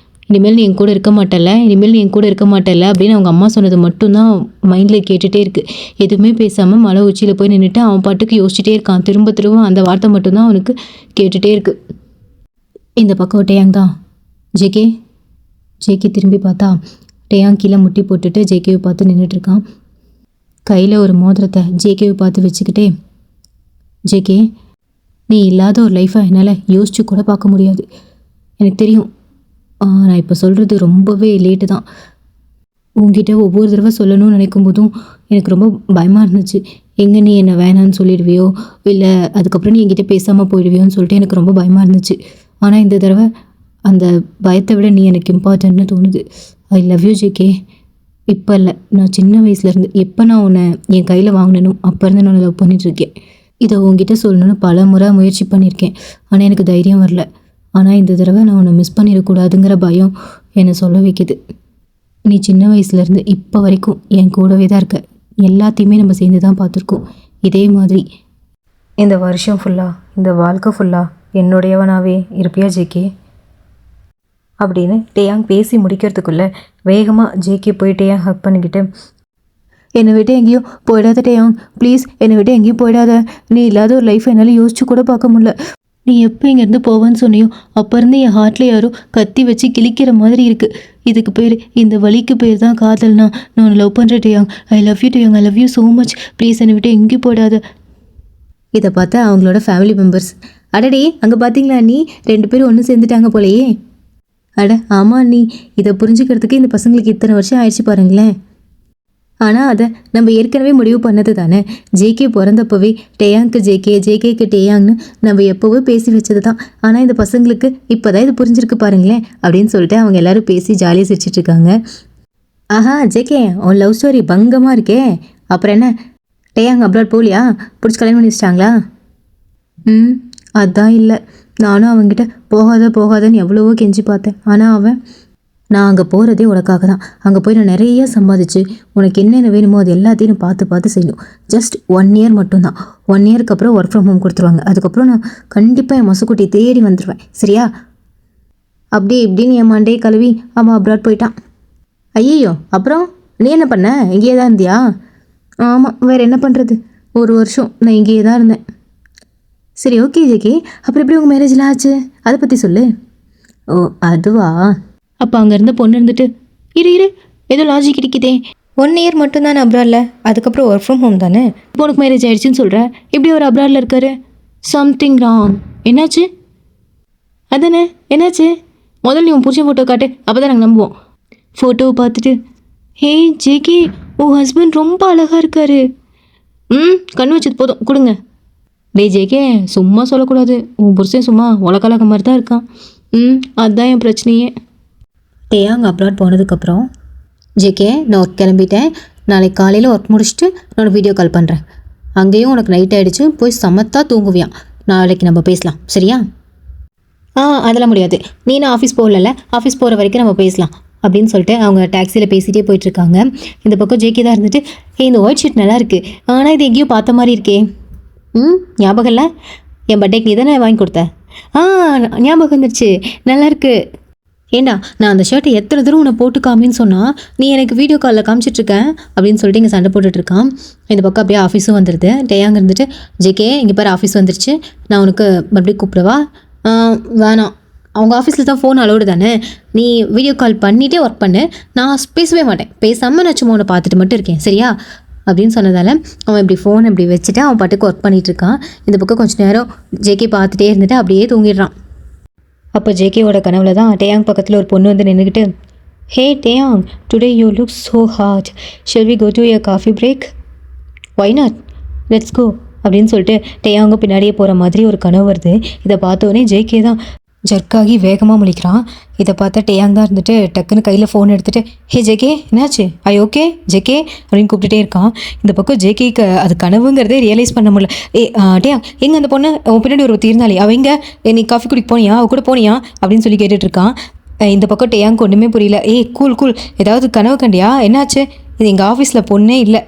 இனிமேல் நீ என் கூட இருக்க மாட்டல, இனிமேல் நீ என் கூட இருக்க மாட்டல அப்படின்னு அவங்க அம்மா சொன்னது மட்டும்தான் மைண்டில் கேட்டுகிட்டே இருக்குது. எதுவுமே பேசாமல் மலை உச்சியில் போய் நின்றுட்டு அவன் பாட்டுக்கு யோசிச்சுட்டே இருக்கான். திரும்ப திரும்ப அந்த வார்த்தை மட்டும்தான் அவனுக்கு கேட்டுகிட்டே இருக்குது. இந்த பக்கம் டேயாங் தான் ஜேகே திரும்பி பார்த்தா டேயாங் கீழே முட்டி போட்டுட்டு ஜேகேவை பார்த்து நின்றுட்டுருக்கான். கையில் ஒரு மோதிரத்தை ஜேகேவை பார்த்து வச்சுக்கிட்டே, ஜேகே நீ இல்லாத ஒரு லைஃப்பை என்னால் யோசிச்சு கூட பார்க்க முடியாது, எனக்கு தெரியும். நான் இப்போ சொல்கிறது ரொம்பவே லேட்டு தான். உங்ககிட்ட ஒவ்வொரு தடவை சொல்லணும்னு நினைக்கும் போதும் எனக்கு ரொம்ப பயமாக இருந்துச்சு. எங்கே நீ என்னை வேணான்னு சொல்லிடுவியோ, இல்லை அதுக்கப்புறம் நீ என்கிட்ட பேசாமல் போயிடுவியோன்னு சொல்லிட்டு எனக்கு ரொம்ப பயமாக இருந்துச்சு. ஆனால் இந்த தடவை அந்த பயத்தை விட நீ எனக்கு இம்பார்ட்டன்ட்னு தோணுது. ஐ லவ் யூ ஜேகே. இப்போ இல்லை, நான் சின்ன வயசுலேருந்து எப்போ நான் உன்னை என் கையில் வாங்கினனும் அப்போ இருந்து நான் லவ் பண்ணிகிட்ருக்கேன். இதை உங்ககிட்ட சொல்லணும்னு பல முறை முயற்சி பண்ணியிருக்கேன், ஆனால் எனக்கு தைரியம் வரல. ஆனால் இந்த தடவை நான் உன்னை மிஸ் பண்ணிடக்கூடாதுங்கிற பயம் என்னை சொல்ல வைக்குது. நீ சின்ன வயசுலேருந்து இப்போ வரைக்கும் என் கூடவே தான் இருக்க, எல்லாத்தையுமே நம்ம சேர்ந்து தான் பார்த்துருக்கோம். இதே மாதிரி இந்த வருஷம் ஃபுல்லாக, இந்த வாழ்க்கை ஃபுல்லாக என்னுடையவனாகவே இருப்பியா ஜேகே அப்படின்னு டேயாங் பேசி முடிக்கிறதுக்குள்ளே வேகமாக ஜேகே போய் டேயாங் ஹக் பண்ணிக்கிட்டு, என்னை விட்டு எங்கேயும் போயிடாத டேயாங், ப்ளீஸ் என்னை விட்டு எங்கேயும் போயிடாத, நீ இல்லாத ஒரு லைஃப் என்னால் யோசிச்சு கூட பார்க்க முடியல. நீ எப்போ இங்கேருந்து போவேன்னு சொன்னியோ அப்போ இருந்து என் ஹார்ட்டில் யாரோ கத்தி வச்சு கிழிக்கிற மாதிரி இருக்குது. இதுக்கு பேர், இந்த வலிக்கு பேர் தான் காதல்னா. நான் உன்னை லவ் பண்ணுறேன் Taeyang, I love you Taeyang, I love you so much, please என்னை விட்டு எங்கேயும் போயிடாத. இதை பார்த்தா அவங்களோட ஃபேமிலி மெம்பர்ஸ், அடடே அங்கே பார்த்தீங்களா நீ 2 பேரும் ஒன்று சேர்ந்துட்டாங்க போலையே. அட ஆமாம் நீ, இதை புரிஞ்சுக்கிறதுக்கு இந்த பசங்களுக்கு இத்தனை வருஷம் ஆயிடுச்சு பாருங்களேன். ஆனால் அதை நம்ம ஏற்கனவே முடிவு பண்ணது தானே. ஜேகே பிறந்தப்பவே டேயாங்க்கு ஜேகே, ஜேகேக்கு டேயாங்னு நம்ம எப்போவோ பேசி வச்சது தான். ஆனால் இந்த பசங்களுக்கு இப்போ தான் இது புரிஞ்சிருக்கு பாருங்களேன் அப்படின்னு சொல்லிட்டு அவங்க எல்லோரும் பேசி ஜாலியாக சிரிச்சிட்ருக்காங்க. ஆஹா ஜேகே, உன் லவ் ஸ்டோரி பங்கமாக இருக்கே. அப்புறம் என்ன, டேயாங் அப்ராட் போகலையா, பிடிச்சி கல்யாணம் பண்ணி வச்சிட்டாங்களா? அதான் இல்லை, நானும் அவங்ககிட்ட போகாதன்னு எவ்வளவோ கெஞ்சி பார்த்தேன். ஆனால் அவன், நான் அங்கே போகிறதே உனக்காக தான், அங்கே போய் நான் நிறைய சம்பாதிச்சு உனக்கு என்னென்ன வேணுமோ அது எல்லாத்தையும் நான் பார்த்து செய்யணும். ஜஸ்ட் 1 year மட்டும்தான். 1 yearக்கு அப்புறம் ஒர்க் ஃப்ரம் ஹோம் கொடுத்துருவாங்க. அதுக்கப்புறம் நான் கண்டிப்பாக என் மசுக்குட்டி தேடி வந்துடுவேன், சரியா? அப்படியே இப்படின்னு என் மண்டையை கழுவி அவன் அப்ராட் போயிட்டான். ஐயோ, அப்புறம் நீ என்ன பண்ண, இங்கேயே தான் இருந்தியா? ஆமாம், வேறு என்ன பண்ணுறது, 1 வருஷம் நான் இங்கேயே தான் இருந்தேன். சரி ஓகே ஜேகே, அப்புறம் எப்படி உங்கள் மேரேஜ்லாம் ஆச்சு, அதை பற்றி சொல்லு. ஓ அதுவா? அப்போ அங்கே இருந்த பொண்ணு இருந்துட்டு, இரு ஏதோ லாஜிக் கிடைக்குதே, 1 year மட்டும்தானே அப்ராடில், அதுக்கப்புறம் ஒர்க் ஃப்ரம் ஹோம் தானே. இப்போ உனக்கு மேரேஜ் ஆயிடுச்சுன்னு சொல்கிற, எப்படி ஒரு அப்ராடில் இருக்காரு? Something wrong. என்னாச்சு? அதானே என்னாச்சு? முதல்ல நீ உன் புருஷன் ஃபோட்டோ காட்டு, அப்போ தான் நாங்கள் நம்புவோம். ஃபோட்டோவை பார்த்துட்டு, ஹே ஜேகே, உன் ஹஸ்பண்ட் ரொம்ப அழகாக இருக்காரு. கண்ணு வச்சது போதும், கொடுங்க. டே ஜேகே, சும்மா சொல்லக்கூடாது, உன் புருஷன் சும்மா உலகலக மாதிரி தான் இருக்கான். அதுதான் என் பிரச்சனையே. டேயாங் அப்ராட் போனதுக்கப்புறம், ஜேகே நான் ஒர்க் கிளம்பிட்டேன், நாளைக்கு காலையில் ஒர்க் முடிச்சுட்டு நான் வீடியோ கால் பண்ணுறேன். அங்கேயும் உனக்கு நைட் ஆகிடுச்சு, போய் சமத்தா தூங்குவியான். நாளைக்கு நம்ம பேசலாம், சரியா? அதெல்லாம் முடியாது, நீ நான் ஆஃபீஸ் போகல, ஆஃபீஸ் போகிற வரைக்கும் நம்ம பேசலாம் அப்படின்னு சொல்லிட்டு அவங்க டாக்ஸியில் பேசிகிட்டே போயிட்டுருக்காங்க. இந்த பக்கம் ஜேகே தான் இருந்துட்டு, இந்த ஒயிட் ஷர்ட் நல்லா இருக்குது, ஆனால் இது எங்கேயோ பார்த்த மாதிரி இருக்கே. ஞாபகம் இல்லை, என் பர்த்டேக்கு நீ தானே வாங்கி கொடுத்த. ஞாபகம் வந்துடுச்சு, நல்லா இருக்கு. ஏண்டா நான் அந்த ஷர்ட்டை எத்தனை தூரம் உன்னை போட்டு காமின்னு சொன்னால் நீ எனக்கு வீடியோ காலில் காமிச்சிட்ருக்கேன் அப்படின்னு சொல்லிட்டு இங்கே சண்டை போட்டுட்ருக்கான். இந்த பக்கம் அப்படியே ஆஃபீஸும் வந்துடுது. டேயாங்க இருந்துட்டு, ஜேகே இங்கே பாரு ஆஃபீஸ் வந்துருச்சு, நான் உனக்கு மறுபடியும் கூப்பிடுவா. வேணாம், அவங்க ஆஃபீஸில் தான் ஃபோன் அலோடு தானே, நீ வீடியோ கால் பண்ணிகிட்டே ஒர்க் பண்ணு, நான் பேசவே மாட்டேன், பேசாமல் நான் சும்மா உன்னை பார்த்துட்டு மட்டும் இருக்கேன் சரியா அப்படின்னு சொன்னதால் அவன் இப்படி ஃபோன் இப்படி வச்சுட்டு அவன் பாட்டுக்கு ஒர்க் பண்ணிகிட்ருக்கான். இந்த பக்கம் கொஞ்சம் நேரம் ஜேகே பார்த்துட்டே இருந்துட்டு அப்படியே தூங்கிடுறான். அப்போ ஜேகேவோட கனவுல தான் டேயாங் பக்கத்தில் ஒரு பொண்ணு வந்து நின்றுக்கிட்டு, hey Taeyang, today you look so hot, shall we go to a coffee break, why not, let's go அப்படின்னு சொல்லிட்டு டேயாங்க பின்னாடியே போகிற மாதிரி ஒரு கனவு வருது. இதை பார்த்தோன்னே ஜேகே தான் ஜர்க்காகி வேகமாக முழிக்கிறான். இதை பார்த்தா டேயாங் தான் இருந்துட்டு டக்குன்னு கையில் ஃபோன் எடுத்துகிட்டு, ஹே ஜேகே என்னாச்சு, ஐ ஓகே ஜேகே அப்படின்னு கூப்பிட்டுட்டே இருக்கான். இந்த பக்கம் ஜேகேக்கு அது கனவுங்கிறதே ரியலைஸ் பண்ண முடியல. டேயாங் எங்கே அந்த பொண்ணு, உன் பின்னாடி ஒரு இருந்தாலே அவ எங்கே, நீ காஃபி குடிக்க போனியா, அவ கூட போனியா அப்படின்னு சொல்லி கேட்டுட்ருக்கான். இந்த பக்கம் டேயாங்க்கு ஒன்றுமே புரியல. கூல் கூல், ஏதாவது கனவு கண்டியா, என்னாச்சு, இது எங்கள் ஆஃபீஸில் பொண்ணே இல்லை,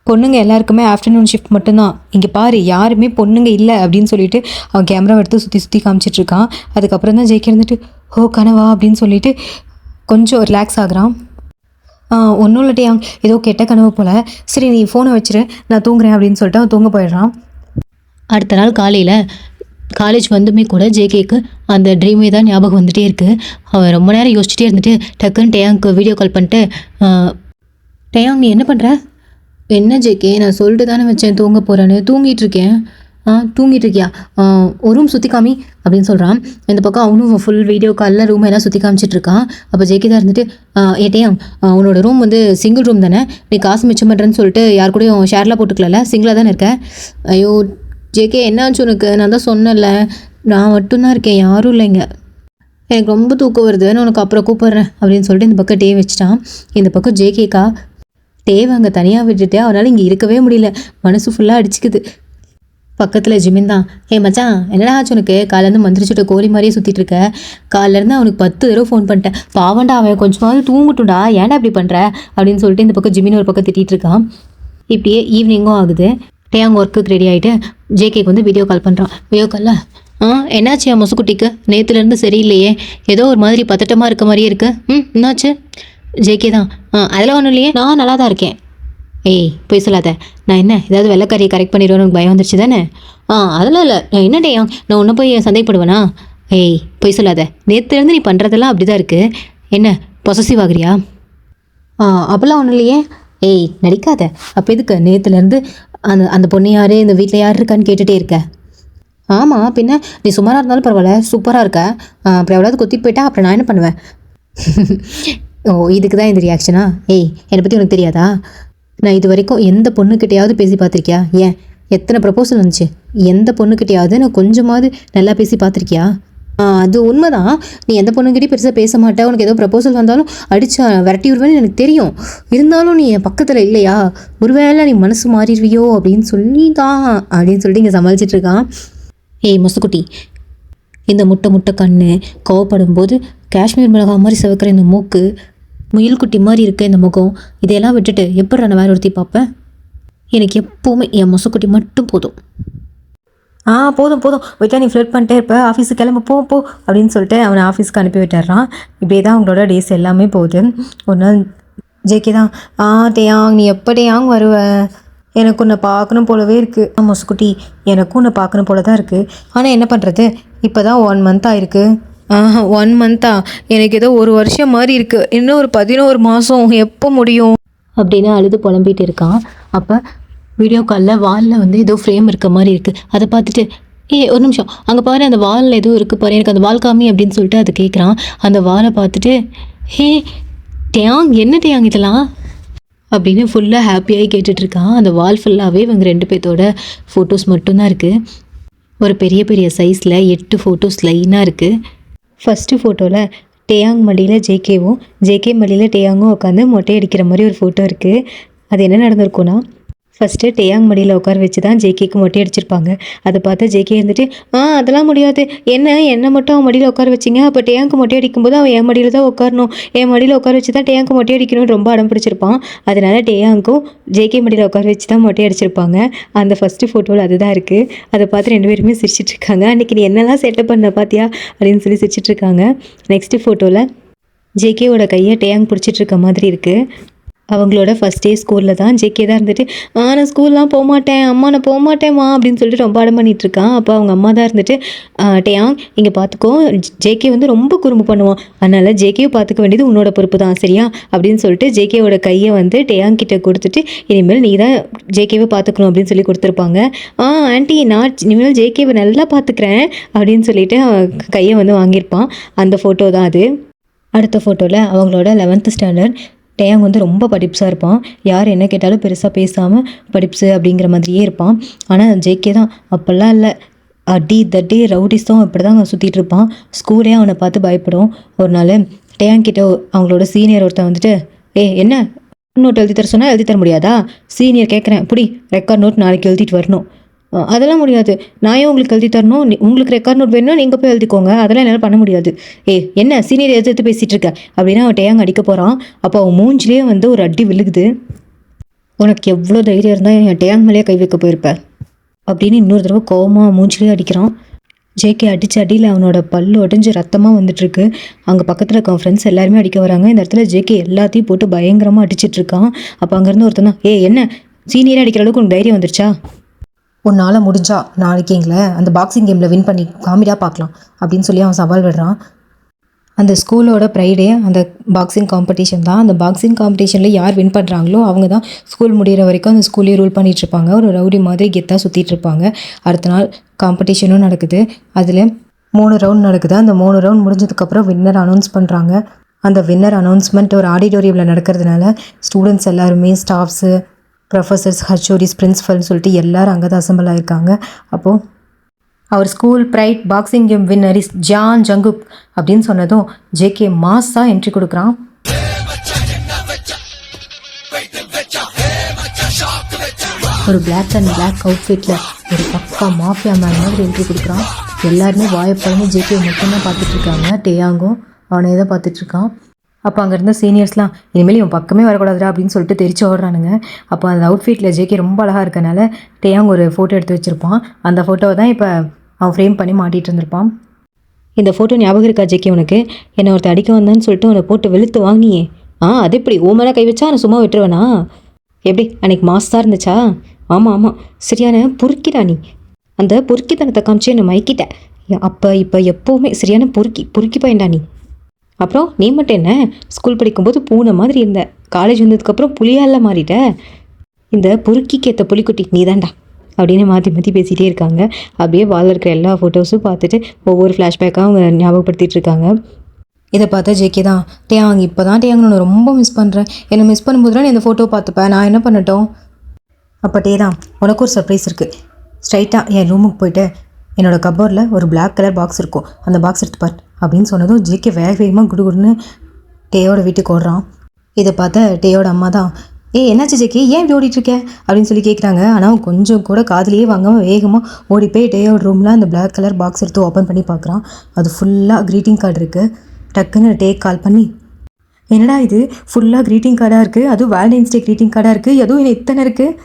பொண்ணுங்க எல்லாருக்குமே ஆஃப்டர்நூன் ஷிஃப்ட் மட்டும்தான், இங்கே பாரு யாருமே பொண்ணுங்க இல்லை அப்படின்னு சொல்லிட்டு அவன் கேமரா எடுத்து சுற்றி சுற்றி காமிச்சிட்ருக்கான். அதுக்கப்புறம் தான் ஜெயிக்க இருந்துட்டு, ஓ கனவா அப்படின்னு சொல்லிட்டு கொஞ்சம் ரிலாக்ஸ் ஆகுறான். ஒன்றும் இல்லட்டே ஏதோ கெட்ட கனவு போல், சரி நீ ஃபோனை வச்சுரு நான் தூங்குறேன் அப்படின்னு சொல்லிட்டு அவன் தூங்க போயிடுறான். அடுத்த நாள் காலையில் காலேஜ் வந்துமே கூட ஜேகேக்கு அந்த ட்ரீமே தான் ஞாபகம் வந்துகிட்டே இருக்குது. அவன் ரொம்ப நேரம் யோசிச்சுட்டே இருந்துட்டு டக்குன்னு டேயாங்க்கு வீடியோ கால் பண்ணிட்டு, டேயாங் நீ என்ன பண்ணுற, என்ன ஜேகே நான் சொல்லிட்டு தானே வச்சேன் தூங்க போகிறேன்னு, தூங்கிட்டு இருக்கேன். தூங்கிட்டு இருக்கியா, ஒரு ரூம் சுற்றி காமி அப்படின்னு சொல்கிறான். இந்த பக்கம் அவனும் ஃபுல் வீடியோ காலில் ரூம் எல்லாம் சுற்றி காமிச்சிட்ருக்கான். அப்போ ஜேகே தான் இருந்துட்டு, ஏட்டையாங் உன்னோட ரூம் வந்து சிங்கிள் ரூம் தானே, நீ காசு மிச்சம் பண்ணுறேன்னு சொல்லிட்டு யார் கூடயும் ஷேர்லாம் போட்டுக்கல, சிங்கிளாக தானே இருக்க. ஐயோ ஜேகே என்னாச்சு உனக்கு, நான் தான் சொன்னல நான் மட்டும்தான் இருக்கேன், யாரும் இல்லைங்க, எனக்கு ரொம்ப தூக்கம் வருது, நான் உனக்கு அப்புறம் கூப்பிட்றேன் அப்படின்னு சொல்லிட்டு இந்த பக்கம் டே வச்சுட்டான். இந்த பக்கம் ஜேகேக்கா டேவை அங்கே தனியாக விட்டுட்டு அவனால் இங்கே இருக்கவே முடியல, மனசு ஃபுல்லாக அடிச்சுக்குது. பக்கத்தில் ஜிமின் தான், மச்சான் என்னடா ஆச்சு உனக்கு, காலேருந்து மந்திரிச்சுட்டு கோழி மாதிரியே சுற்றிட்டு இருக்க, காலிலேருந்து அவனுக்கு 10 தடவை ஃபோன் பண்ணிட்டேன், பாவண்டா அவன் கொஞ்சமாவது தூங்கட்டும்டா, ஏன்டா இப்படி பண்ணுற அப்படின்னு சொல்லிட்டு இந்த பக்கம் ஜிமின் ஒரு பக்கம் திட்டிகிட்டு இருக்கான். இப்படியே ஈவினிங்கும் ஆகுது. டேயாங் ஒர்க்குக்கு ரெடி ஆகிட்டு ஜேகேக்கு வந்து வீடியோ கால் பண்ணுறான். வீடியோ காலில், என்னாச்சு என் மொசுக்குட்டிக்கு, நேற்றுலேருந்து சரியில்லையே, ஏதோ ஒரு மாதிரி பதட்டமாக இருக்க மாதிரியே இருக்கு, என்னாச்சு. ஜேகே தான், அதெல்லாம் ஒன்றும் இல்லையே, நான் நல்லா தான் இருக்கேன். போய் சொல்லாத, நான் என்ன ஏதாவது வெள்ளைக்காரியை கரெக்ட் பண்ணிடுவேன்னு எனக்கு பயம் வந்துருச்சு தானே. அதெல்லாம் இல்லை, நான் என்ன டேயாங் நான் ஒன்றும் போய் சந்தேகப்படுவேனா. போய் சொல்லாத, நேற்றுலேருந்து நீ பண்ணுறதெல்லாம் அப்படி தான் இருக்குது, என்ன பொசசிவ் ஆகுறியா. அப்போல்லாம் ஒன்றும் இல்லையே. நடிக்காத, அப்போ எதுக்கு நேற்றுலேருந்து அந்த பொண்ணு யார், இந்த வீட்டில் யார் இருக்கான்னு கேட்டுகிட்டே இருக்க. ஆமாம் பின்ன, நீ சுமாராக இருந்தாலும் பரவாயில்ல, சூப்பராக இருக்க, அப்புறம் எவ்வளோது கொத்திட்டு போயிட்டா அப்புறம் நான் என்ன பண்ணுவேன். இதுக்கு தான் இந்த ரியாக்ஷனா. என்னை பற்றி உனக்கு தெரியாதா, நான் இது வரைக்கும் எந்த பொண்ணுக்கிட்டையாவது பேசி பார்த்துருக்கியா, ஏன் எத்தனை ப்ரப்போசல் வந்துச்சு, எந்த பொண்ணுக்கிட்டையாவது நான் கொஞ்சமாவது நல்லா பேசி பார்த்துருக்கியா. அது உண்மைதான், நீ எந்த பொண்ணுக்கிட்டையும் பெருசாக பேச மாட்டேன், உனக்கு ஏதோ ப்ரப்போசல் வந்தாலும் அடிச்சா விரட்டி விடுவேன்னு எனக்கு தெரியும், இருந்தாலும் நீ என் பக்கத்தில் இல்லையா, ஒருவேளை நீ மனசு மாறிடுவியோ அப்படின்னு சொல்லி தான் அப்படின்னு சொல்லிட்டு இங்கே சமாளிச்சிட்ருக்கான். மொசுக்குட்டி, இந்த முட்டை கண்ணு, கோவப்படும் போது காஷ்மீர் மிளகா மாதிரி சிவக்கிற இந்த மூக்கு, முயல்குட்டி மாதிரி இருக்க இந்த முகம், இதையெல்லாம் விட்டுட்டு எப்படி நான் வேற ஒருத்தி பார்ப்பேன். எனக்கு எப்போவுமே என் மொசுக்குட்டி மட்டும் போதும். போதும் விட்டா நீ ஃப்ளட் பண்ணிட்டே இருப்ப, ஆஃபீஸுக்கு கிளம்ப போ அப்படின்னு சொல்லிட்டு அவனை ஆஃபீஸ்க்கு அனுப்பி விட்டுறான். இப்படியே தான் அவங்களோட டேஸ் எல்லாமே போகுது. ஒரு நாள் ஜேகே தான், டேயாங் நீ எப்போ டேயாங் வருவ, எனக்கு உன்னை பார்க்கணும் போலவே இருக்குது. மொசுக்குட்டி எனக்கும் உன்னை பார்க்கணும் போல தான் இருக்குது, ஆனால் என்ன பண்ணுறது, இப்போ தான் 1 month ஆயிருக்கு. 1 month எனக்கு ஏதோ 1 வருஷம் மாதிரி இருக்குது, இன்னும் ஒரு 11 மாதம் எப்போ முடியும் அப்படின்னு அழுது புலம்பிகிட்டு இருக்கான். அப்போ வீடியோ காலில் வாலில் வந்து ஏதோ ஃப்ரேம் இருக்க மாதிரி இருக்குது. அதை பார்த்துட்டு, ஒரு நிமிஷம் அங்கே பாரு, அந்த வாலில் ஏதோ இருக்குது பாரு, எனக்கு அந்த வால் காமி அப்படின்னு சொல்லிட்டு அது கேட்குறான். அந்த வாலை பார்த்துட்டு, டேயாங் என்ன டேயாங் இதெல்லாம் அப்படின்னு ஃபுல்லாக ஹாப்பியாகி கேட்டுட்ருக்கான். அந்த வால் ஃபுல்லாகவே இவங்க 2 பேர்த்தோட ஃபோட்டோஸ் மட்டும்தான் இருக்குது. ஒரு பெரிய சைஸில் 8 ஃபோட்டோஸ் லைனாக இருக்குது. ஃபஸ்ட்டு ஃபோட்டோவில் டேயாங் மடியில் ஜேகே மடியில் டேயாங்கும் உட்காந்து மொட்டை அடிக்கிற மாதிரி ஒரு ஃபோட்டோ இருக்குது. அது என்ன நடந்திருக்குன்னா, ஃபஸ்ட்டு டேயாங் மடியில் உட்கார வச்சு தான் ஜேகேக்கு மொட்டை அடிச்சிருப்பாங்க. அதை பார்த்தா ஜேகே இருந்துட்டு அதெல்லாம் முடியாது, என்னை மட்டும் அவன் மடியில் உட்கார வச்சிங்க, அப்போ டேயாங்க்கு மொட்டை அடிக்கும்போது அவன் என் மடியில் தான் உட்காரணும், என் மடியில் உட்கார வச்சு தான் டேயாங்க்கு மொட்டை அடிக்கணும்னு ரொம்ப அடம் பிடிச்சிருப்பான். அதனால டேயாங்க்கும் ஜேகே மடியில் உட்கார வச்சு தான் மொட்டை அடிச்சிருப்பாங்க. அந்த ஃபஸ்ட்டு ஃபோட்டோவில் அதுதான் இருக்குது. அதை பார்த்து 2 பேருமே சிரிச்சிட்டு இருக்காங்க. அன்றைக்கி நீ என்னெல்லாம் செட்டப் பண்ண பார்த்தியா அப்படின்னு சொல்லி சிரிச்சிட்டு இருக்காங்க. நெக்ஸ்ட்டு ஃபோட்டோவில் ஜேகேவோட கையை டேயாங் பிடிச்சிட்டு இருக்க மாதிரி இருக்குது. அவங்களோட ஃபஸ்ட் டே ஸ்கூலில் தான் ஜேகே தான் இருந்துட்டு நான் ஸ்கூல்லாம் போகமாட்டேன் அம்மா, நான் போகமாட்டேம்மா அப்படின்னு சொல்லிட்டு ரொம்ப அடம் பண்ணிட்டு இருக்கான். அப்போ அவங்க அம்மா தான் இருந்துட்டு டேயாங் இங்கே பார்த்துக்கோ, ஜேகே வந்து ரொம்ப குறும்பு பண்ணுவான், அதனால் ஜேகேவை பார்த்துக்க வேண்டியது உன்னோட பொறுப்பு தான் சரியா அப்படின்னு சொல்லிட்டு ஜேகேவோட கையை வந்து டேயாங் கிட்ட கொடுத்துட்டு இனிமேல் நீ தான் ஜேகேவை பார்த்துக்கணும் அப்படின்னு சொல்லி கொடுத்துருப்பாங்க. ஆண்டி நான் இனிமேல் ஜேகேவை நல்லா பார்த்துக்கிறேன் அப்படின்னு சொல்லிட்டு கையை வந்து வாங்கியிருப்பான். அந்த ஃபோட்டோ தான் அது. அடுத்த ஃபோட்டோவில் அவங்களோட 11th ஸ்டாண்டர்ட் டேயாங் வந்து ரொம்ப படிப்ஸாக இருப்பான். யார் என்ன கேட்டாலும் பெருசாக பேசாமல் படிப்ஸு அப்படிங்கிற மாதிரியே இருப்பான். ஆனால் ஜேகே தான் அப்போல்லாம் இல்லை, அடி தட்டி ரவுடிஸும் இப்படி தான் சுற்றிட்டு இருப்பான். ஸ்கூலே அவனை பார்த்து பயப்படும். ஒரு நாள் டேயாங் கிட்ட அவங்களோட சீனியர் ஒருத்தன் வந்துட்டு என்ன நோட் எழுதி தர சொன்னால் எழுதி தர முடியாதா, சீனியர் கேட்குறேன் புடி, ரெக்கார்ட் நோட் நாளைக்கு எழுதிட்டு வரணும். அதெல்லாம் முடியாது, நான் ஏன் உங்களுக்கு எழுதி தரணும், உங்களுக்கு ரெக்கார்ட் நோட் வேணும்னா நீங்கள் போய் எழுதிக்கோங்க, அதெல்லாம் என்னால் பண்ண முடியாது. என்ன சீனியர் எதிர்த்து பேசிகிட்டு இருக்க அப்படின்னா அவன் டேயாங் அடிக்க போகிறான். அப்போ அவன் மூஞ்சிலே வந்து ஒரு அடி விழுகுது. உனக்கு எவ்வளோ தைரியம் இருந்தால் என் டேயாங் மேலேயே கை வைக்க போயிருப்பேன் அப்படின்னு இன்னொரு தடவை கோவமாக மூஞ்சிலே அடிக்கிறான். ஜேகே அடித்த அடியில் அவனோட பல்லு உடஞ்சி ரத்தமாக வந்துட்டுருக்கு. அங்கே பக்கத்தில் இருக்க ஃப்ரெண்ட்ஸ் எல்லாருமே அடிக்க வராங்க. இந்த இடத்துல ஜேகே எல்லாத்தையும் போட்டு பயங்கரமாக அடிச்சிட்ருக்கான். அப்போ அங்கேருந்து ஒருத்தன் தான் என்ன சீனியரே அடிக்கிற அளவுக்கு உனக்கு தைரியம் வந்துருச்சா, உன்னால் முடிஞ்சா நாளைக்கு எங்களை அந்த பாக்ஸிங் கேமில் வின் பண்ணி காமிடா பார்க்கலாம் அப்படின்னு சொல்லி அவன் சவால் விடுறான். அந்த ஸ்கூலோட ப்ரைடே அந்த பாக்ஸிங் காம்படிஷன் தான். அந்த பாக்ஸிங் காம்படிஷனில் யார் வின் பண்ணுறாங்களோ அவங்க தான் ஸ்கூல் முடிகிற வரைக்கும் அந்த ஸ்கூல்லேயே ரூல் பண்ணிகிட்ருப்பாங்க. ஒரு ரவுடி மாதிரி கெத்தாக சுற்றிட்டு இருப்பாங்க. அடுத்த நாள் காம்படிஷனும் நடக்குது. அதில் 3 ரவுண்ட் நடக்குது. அந்த 3 ரவுண்ட் முடிஞ்சதுக்கப்புறம் வின்னர் அனௌன்ஸ் பண்ணுறாங்க. அந்த வின்னர் அனௌன்ஸ்மெண்ட் ஒரு ஆடிட்டோரியமில் நடக்கிறதுனால ஸ்டூடெண்ட்ஸ் எல்லாருமே, ஸ்டாஃப்ஸு, ப்ரொஃபஸர்ஸ், ஹச்ஓடிஸ், பிரின்ஸிபல்னு சொல்லிட்டு எல்லோரும் அங்கே தான் அசம்பிள் ஆகிருக்காங்க. அப்போது அவர் school pride boxing game winner is Jeon Jungkook அப்படின்னு சொன்னதும் ஜேகே மாஸாக என்ட்ரி கொடுக்குறான். ஒரு பிளாக் அண்ட் பிளாக் அவுட்ஃபிட்டில் ஒரு பக்கா மாஃபியா மேன் மாதிரி என்ட்ரி கொடுக்குறான். எல்லாருமே வாயப்பழந்து ஜேகே மட்டும்தான் பார்த்துட்ருக்காங்க. டேயாங்கும் அவனே தான் பார்த்துட்ருக்கான். அப்போ அங்கே இருந்த சீனியர்ஸ்லாம் இனிமேல் இவன் பக்கமே வரக்கூடாதுடா அப்படின்னு சொல்லிட்டு தெரிச்சு ஓடுறானுங்க. அப்போ அந்த அவுட்ஃபிட்டில் ஜேகே ரொம்ப அழகாக இருக்கனால டேயாங் ஒரு ஃபோட்டோ எடுத்து வச்சுருப்பான். அந்த ஃபோட்டோவை தான் இப்போ அவன் ஃப்ரேம் பண்ணி மாட்டிகிட்டு இருந்திருப்பான். இந்த ஃபோட்டோ ஞாபகம் இருக்கா ஜேகே உனக்கு, என்னை ஒருத்தர் அடிக்க வந்தான்னு சொல்லிட்டு உன்னை போட்டு வெளுத்து வாங்கியே, அது எப்படி ஓ மேலே கை வச்சா நான் சும்மா விட்டுருவேனா, எப்படி அன்றைக்கி மாஸாக இருந்துச்சா, ஆமாம் சரியான பொறுக்கிடா நீ, அந்த பொறுக்கித்தனத்தை காமிச்சு என்னை மயக்கிட்ட, அப்போ இப்போ எப்போவுமே சரியான பொறுக்கி பையன்டா நீ. அப்புறம் நீ மட்டும் என்ன ஸ்கூல் படிக்கும்போது பூனை மாதிரி இருந்த, காலேஜ் வந்ததுக்கப்புறம் புலியால மாறிட்ட, இந்த பொறுக்கிக்கு ஏற்ற புலிக்குட்டி நீ தான்டா அப்படின்னு மாற்றி பேசிகிட்டே இருக்காங்க. அப்படியே வாலில் இருக்கிற எல்லா ஃபோட்டோஸும் பார்த்துட்டு ஒவ்வொரு ஃப்ளாஷ்பேக்காக அவங்க ஞாபகப்படுத்திட்டு இருக்காங்க. இதை பார்த்தா ஜேகே தான் டேயாங் இப்போ தான் டேயாங் நான் ரொம்ப மிஸ் பண்ணுறேன், என்னை மிஸ் பண்ணும்போது தான் நீ இந்த ஃபோட்டோ பார்த்துப்பேன், நான் என்ன பண்ணட்டும். அப்போ டே தான் உனக்கு ஒரு சர்ப்ரைஸ் இருக்குது, ஸ்ட்ரைட்டாக என் ரூமுக்கு போயிட்டு என்னோடய கப்போர்டில் ஒரு பிளாக் கலர் பாக்ஸ் இருக்கும், அந்த பாக்ஸ் எடுத்து பார் அப்படின்னு சொன்னதும் ஜேகே வேகமாக குடுகுடுன்னு டேயோட வீட்டுக்கு ஓடுறான். இதை பார்த்த டேயோட அம்மா தான் என்னாச்சு ஜேகே ஏன் இப்படி ஓடிட்டுருக்க அப்படின்னு சொல்லி கேட்குறாங்க. ஆனால் கொஞ்சம் கூட காதுலேயே வாங்காமல் வேகமாக ஓடி போய் டேயோட ரூமில் அந்த பிளாக் கலர் பாக்ஸ் எடுத்து ஓப்பன் பண்ணி பார்க்குறான். அது ஃபுல்லாக க்ரீட்டிங் கார்டு இருக்குது. டக்குன்னு டே கால் பண்ணி என்னடா இது ஃபுல்லாக க்ரீட்டிங் கார்டாக இருக்குது, அதுவும் வேலண்டைன்ஸ் டே க்ரீட்டிங் கார்டாக இருக்குது, அதுவும் என்ன இத்தனை இருக்குது.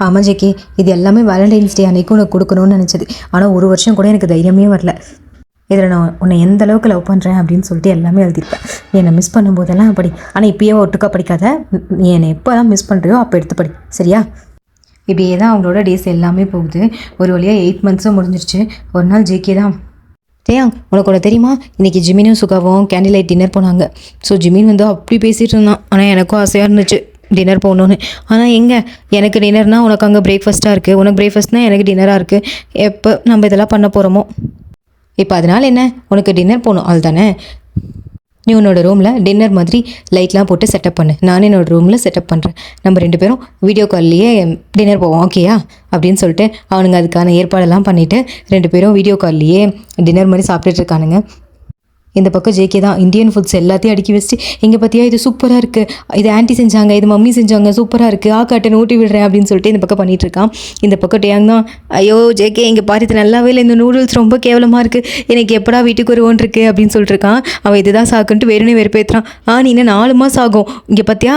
ஆமாம் ஜேகே இது எல்லாமே வேலண்டைன்ஸ் டே அன்றைக்கும் உனக்கு கொடுக்கணும்னு நினச்சது, ஆனால் ஒரு வருஷம் கூட எனக்கு தைரியமே வரல, இதில் நான் உன்னை எந்த அளவுக்கு லவ் பண்ணுறேன் அப்படின்னு சொல்லிட்டு எல்லாமே எழுதியிருப்பேன், என்னை மிஸ் பண்ணும்போதெல்லாம் படி, ஆனால் இப்போயே ஒட்டுக்கா படிக்காத, நீ என்னை எப்போலாம் மிஸ் பண்ணுறியோ அப்போ எடுத்து படி சரியா. இப்படியே தான் அவங்களோட டேஸ் எல்லாமே போகுது. ஒரு வழியாக 8 மந்த்ஸும் முடிஞ்சிருச்சு. ஒரு நாள் ஜேகே தான் டேயாங் உனக்கு ஒன்று தெரியுமா, இன்றைக்கி ஜிமினும் சுகாவும் கேண்டில் லைட் டின்னர் போனாங்க. ஸோ ஜிமின் வந்து அப்படி பேசிகிட்டு இருந்தான், ஆனால் எனக்கும் ஆசையாக இருந்துச்சு டின்னர் போகணுன்னு. ஆனால் எங்கே எனக்கு டின்னர்னால் உனக்கு அங்கே பிரேக்ஃபாஸ்ட்டாக இருக்குது, உனக்கு பிரேக்ஃபாஸ்ட்னால் எனக்கு டின்னராக இருக்குது, எப்போ நம்ம இதெல்லாம் பண்ண போகிறோமோ. இப்போ அதனால் என்ன, உனக்கு டின்னர் போகணும் அது தானே, நீ உன்னோட ரூமில் டின்னர் மாதிரி லைட்லாம் போட்டு செட்டப் பண்ணு, நானும் என்னோடய ரூமில் செட்டப் பண்ணுறேன், நம்ம 2 பேரும் வீடியோ கால்லையே டின்னர் போவோம் ஓகேயா அப்படின்னு சொல்லிட்டு அவனுங்க அதுக்கான ஏற்பாடெல்லாம் பண்ணிவிட்டு 2 பேரும் வீடியோ கால்லையே டின்னர் மாதிரி சாப்பிட்டுட்டு இருக்கானுங்க. இந்த பக்கம் ஜேகே தான் இந்தியன் ஃபுட்ஸ் எல்லாத்தையும் அடுக்கி வச்சுட்டு இங்கே பார்த்தியா இது சூப்பராக இருக்குது, இது ஆன்ட்டி செஞ்சாங்க, இது மம்மி செஞ்சாங்க, சூப்பராக இருக்குது, காட்டை ஊட்டி விடுறேன் அப்படின்னு சொல்லிட்டு இந்த பக்கம் பண்ணிகிட்டு இருக்கான். இந்த பக்கம் டேயாங் தான், ஐயோ ஜேகே இங்கே பாரு இது நல்லாவே இல்லை, இந்த நூடுல்ஸ் ரொம்ப கேவலமாக இருக்குது, எனக்கு எப்படா வீட்டுக்கு ஒரு ஓன் இருக்குது அப்படின்னு சொல்லிட்டு இருக்கான். அவன் இதுதான் சாக்குன்ட்டு வேறுனே வெறுப்பேற்றுறான். நீ என்ன 4 மாதம் ஆகும், இங்கே பார்த்தியா